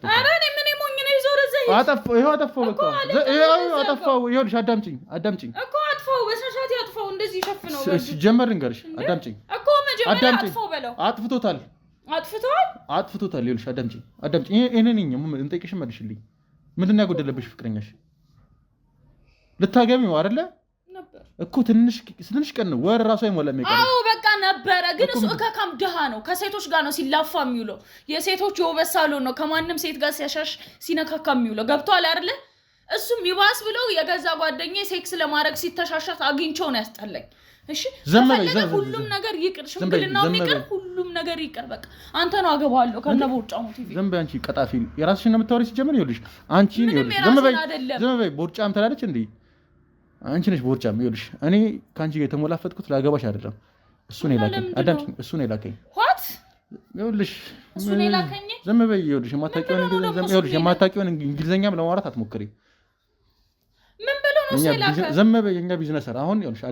ኧረ እኔ ምን ሞኝ ነው ይዞር እዚህ አጠፋው በቃ ይኸውልሽ አዳምጪኝ እኮ አጥፋው በሻሻት ያጥፋው እንደዚህ ሸፍነው ጀመር ልንገርሽ አዳምጪኝ እኮ መጀመሪያ አጥፋው በለው አጥፍቶታል ይኸውልሽ አዳምጪኝ እኔን እንጠይቅሽ መልሽልኝ ምንድነው ያጎደለብሽ ፍቅረኛሽ ልታገቢ ነው አይደለ ነበር እኮ ትንሽ ቀን ነው ወር ራሱ አይሞላም ይቀር አዎ በቃ ነበረ ግን እሱ ከካም ደሃ ነው ከሴቶች ጋር ነው ሲላፋ የሚውለው የሴቶች የውበት ሳሎን ነው ከማንም ሴት ጋር ሲያሻሽ ሲነካካ የሚውለው ገብቷል አይደለ እሱም ይባስ ብለው የገዛ ጓደኛዬ ሴክስ ለማድረግ ሲተሻሻት አግኝቼው ነው ያስጠላኝ እሺ ሁሉም ነገር ይቅር ሽምግልናው ይቅር ሁሉም ነገር ይቅር በቃ አንተ ነው አገባለሁ ከነቦርጫሙ ቲቪ ዝም በይ አንቺ ቀጣፊ የራስሽን ነው የምታወሪ ሲጀምር ይኸውልሽ አንቺ ይኸውልሽ ዝም በይ ቦርጫም ትላለች እንዴ አንቺ ነሽ ቦርጫም ይኸውልሽ እኔ ካንቺ ጋር የተሞላፈጥኩት ላገባሽ አይደለም እሱ ነው የላከኝ አዳምጪኝ እሱ ነው የላከኝ what ይኸውልሽ እሱ ነው የላከኝ ዝም በይ ይኸውልሽ የማታውቂውን እንግሊዘኛም ለማውራት አትሞክሪ ምን ብሎ ነው እሱ የላከኝ ዝም በይ የኛ ቢዝነስ አሁን ይኸውልሽ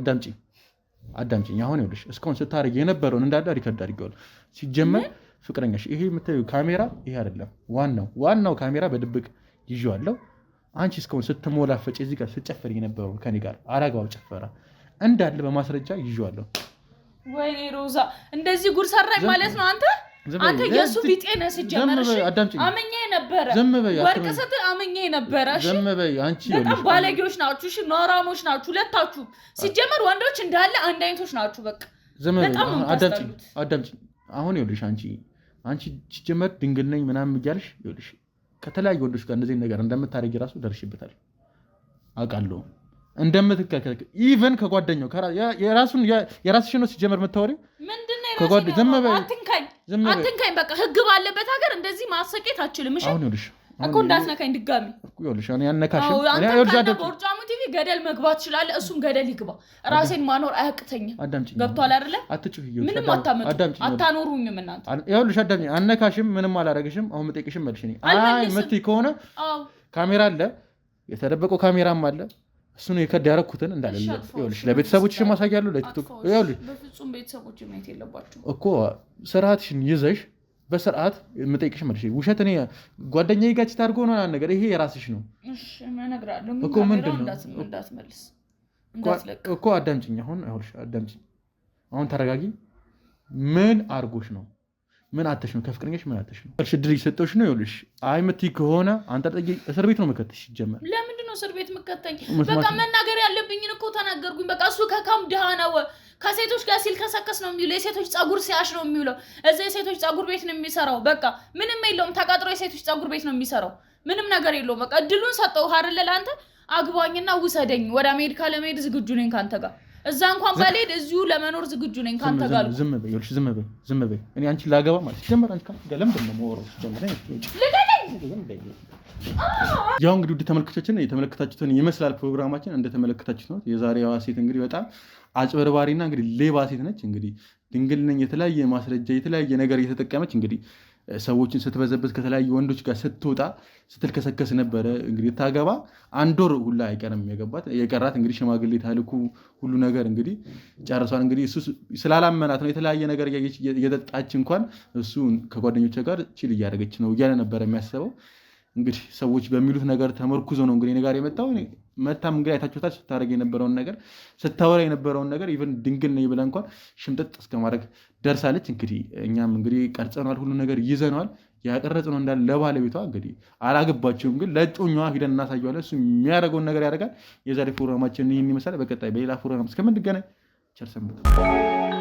አዳምጪኝ አሁን ይኸውልሽ እስካሁን ስታረጊ የነበረውን እንዳለ ሪከርድ አድርጌዋለሁ ሲጀመር ፍቅረኛሽ ይሄ የምታዩ ካሜራ ይሄ አይደለም ዋናው ካሜራ በድብቅ ይዤዋለሁ አንቺ እስካሁን ስትሞላፈጭ እዚህ ጋር ስትጨፈር የነበረው ከኔ ጋር አራጋው ጨፈራ እንዳለ በማስረጃ ይዤዋለሁ ወይኔ ሮዛ እንደዚህ ጉድ ሰራኝ ማለት ነው አንተ የሱ ቢጤ ነህ ሲጀመር እሺ አመኘ ነበር ወርቅ ሰጥ አመኘ ነበር እሺ ዝም በይ አንቺ በጣም ባለጌዎች ናችሁ እሺ ኖራሞች ናችሁ ሁለታችሁ ሲጀመር ወንዶች እንዳለ አንድ አይነቶች ናችሁ በቃ በጣም አዳምጪ አሁን ይኸውልሽ አንቺ ሲጀመር ድንግል ነኝ ምናምን እያልሽ ይኸውልሽ ከተለያዩ ወንዶች ጋር እንደዚህ ነገር እንደምታረጊ ራሱ ደርሽበታል አውቃለሁ እንደምትከከል ኢቭን ከጓደኛው የራስሽን ነው ሲጀመር የምታወሪው ምንድነው አትንካኝ በቃ ህግ ባለበት ሀገር እንደዚህ ማሰቄት አትችልም እሺ አሁን ይኸውልሽ እኮ እንዳትነካኝ ድጋሚ ይኸውልሽ እኔ ያነካሽ እኔ ቦርጫሙ ቲቪ ገደል መግባት ይችላል እሱም ገደል ይግባ ራሴን ማኖር አያቅተኝም ገብቷል አይደለ አትጩህ ምንም አታኖሩኝም እናንተ ይኸውልሽ አዳምጪኝ አነካሽም ምንም አላረግሽም አሁን መጠየቅሽም መልሽኝ አይ መጥተይ ከሆነ ካሜራ አለ የተደበቀው ካሜራም አለ እሱ ነው የከዳ ያረኩትን እንዳለ ይኸውልሽ ለቤተሰቦችሽ ማሳያለሁ ለቲክቶክ ይኸውልሽ በፍጹም ቤተሰቦች ማየት የለባችሁ እኮ ስርዓትሽን ይዘሽ በስርዓት የምጠይቅሽ መልሽ ውሸት እኔ ጓደኛዬ ጋር ታርጎ ነው ነገር ይሄ የራስሽ ነው እሺ እነግራለሁ እኮ ምንድነው እንዳትመልስ እኮ አዳምጪኝ አሁን ይኸውልሽ አዳምጪኝ አሁን ተረጋጊ ምን አርጎሽ ነው? ምን አተሽ ነው? ከፍቅረኛሽ ምን አተሽ ነው? እርሽ ድል ይሰጠሽ ነው ይልሽ። አይ ምትይ ከሆነ አንተ ጠቂ እስር ቤት ነው መከተሽ ይጀመር። ለምንድን ነው እስር ቤት መከተኝ? በቃ መናገር ያለብኝን እኮ ተናገርኩኝ። በቃ እሱ ከካም ድሃ ነው። ከሴቶች ጋር ሲልከሰከስ ነው የሚውለው። የሴቶች ጸጉር ሲያሽ ነው የሚውለው። እዛ የሴቶች ጸጉር ቤት ነው የሚሰራው። በቃ ምንም የለውም። ተቀጥሮ የሴቶች ጸጉር ቤት ነው የሚሰራው። ምንም ነገር የለውም። በቃ እድሉን ሰጠው አይደል? ለአንተ አግባኝና ውሰደኝ። ወደ አሜሪካ ለመሄድ ዝግጁ ነኝ ካንተ ጋር። እዛ እንኳን ባልሄድ እዚሁ ለመኖር ዝግጁ ነኝ ካንተ ጋር። ዝም በይ ይልሽ። ዝም በይ እኔ አንቺ ላገባ ማለት ጀመር። አንቺ ካንተ ጋር ለምንድን ነው የማወራው? ጀመር ያው እንግዲህ ውድ ተመልካቾቻችን የተመለከታችሁትን ይመስላል ፕሮግራማችን። እንደተመለከታችሁት ነው የዛሬዋ ሴት እንግዲህ በጣም አጭበርባሪና እንግዲህ ሌባ ሴት ነች። እንግዲህ ድንግል ነኝ የተለያየ ማስረጃ የተለያየ ነገር እየተጠቀመች እንግዲህ ሰዎችን ስትበዘብዝ ከተለያዩ ወንዶች ጋር ስትወጣ ስትልከሰከስ ነበረ። እንግዲህ ታገባ 1 ወር ሁላ አይቀርም የቀራት እንግዲህ ሽማግሌ ታልኩ ሁሉ ነገር እንግዲህ ጨርሷል። እንግዲህ እሱ ስላላመናት ነው የተለያየ ነገር እየጠጣች እንኳን እሱ ከጓደኞቿ ጋር ቺል እያደረገች ነው እያለ ነበር የሚያስበው። እንግዲህ ሰዎች በሚሉት ነገር ተመርኩዞ ነው እንግዲህ ጋር የመጣው። መታም እንግዲህ አይታችሁታል ስታደርግ የነበረውን ነገር ስታወራ የነበረውን ነገር ኢቨን ድንግል ነኝ ብላ እንኳን ሽምጥጥ እስከማድረግ ደርሳለች። እንግዲህ እኛም እንግዲህ ቀርጸነዋል፣ ሁሉ ነገር ይዘነዋል። ያቀረጽነው እንዳለ ለባለቤቷ እንግዲህ አላገባቸውም፣ ግን ለእጮኛዋ ሂደን እናሳየዋለን። እሱ የሚያደርገውን ነገር ያደርጋል። የዛሬ ፕሮግራማችን ይህን ይመስላል። በቀጣይ በሌላ ፕሮግራም እስከምንገናኝ ቸር ሰንብቱ።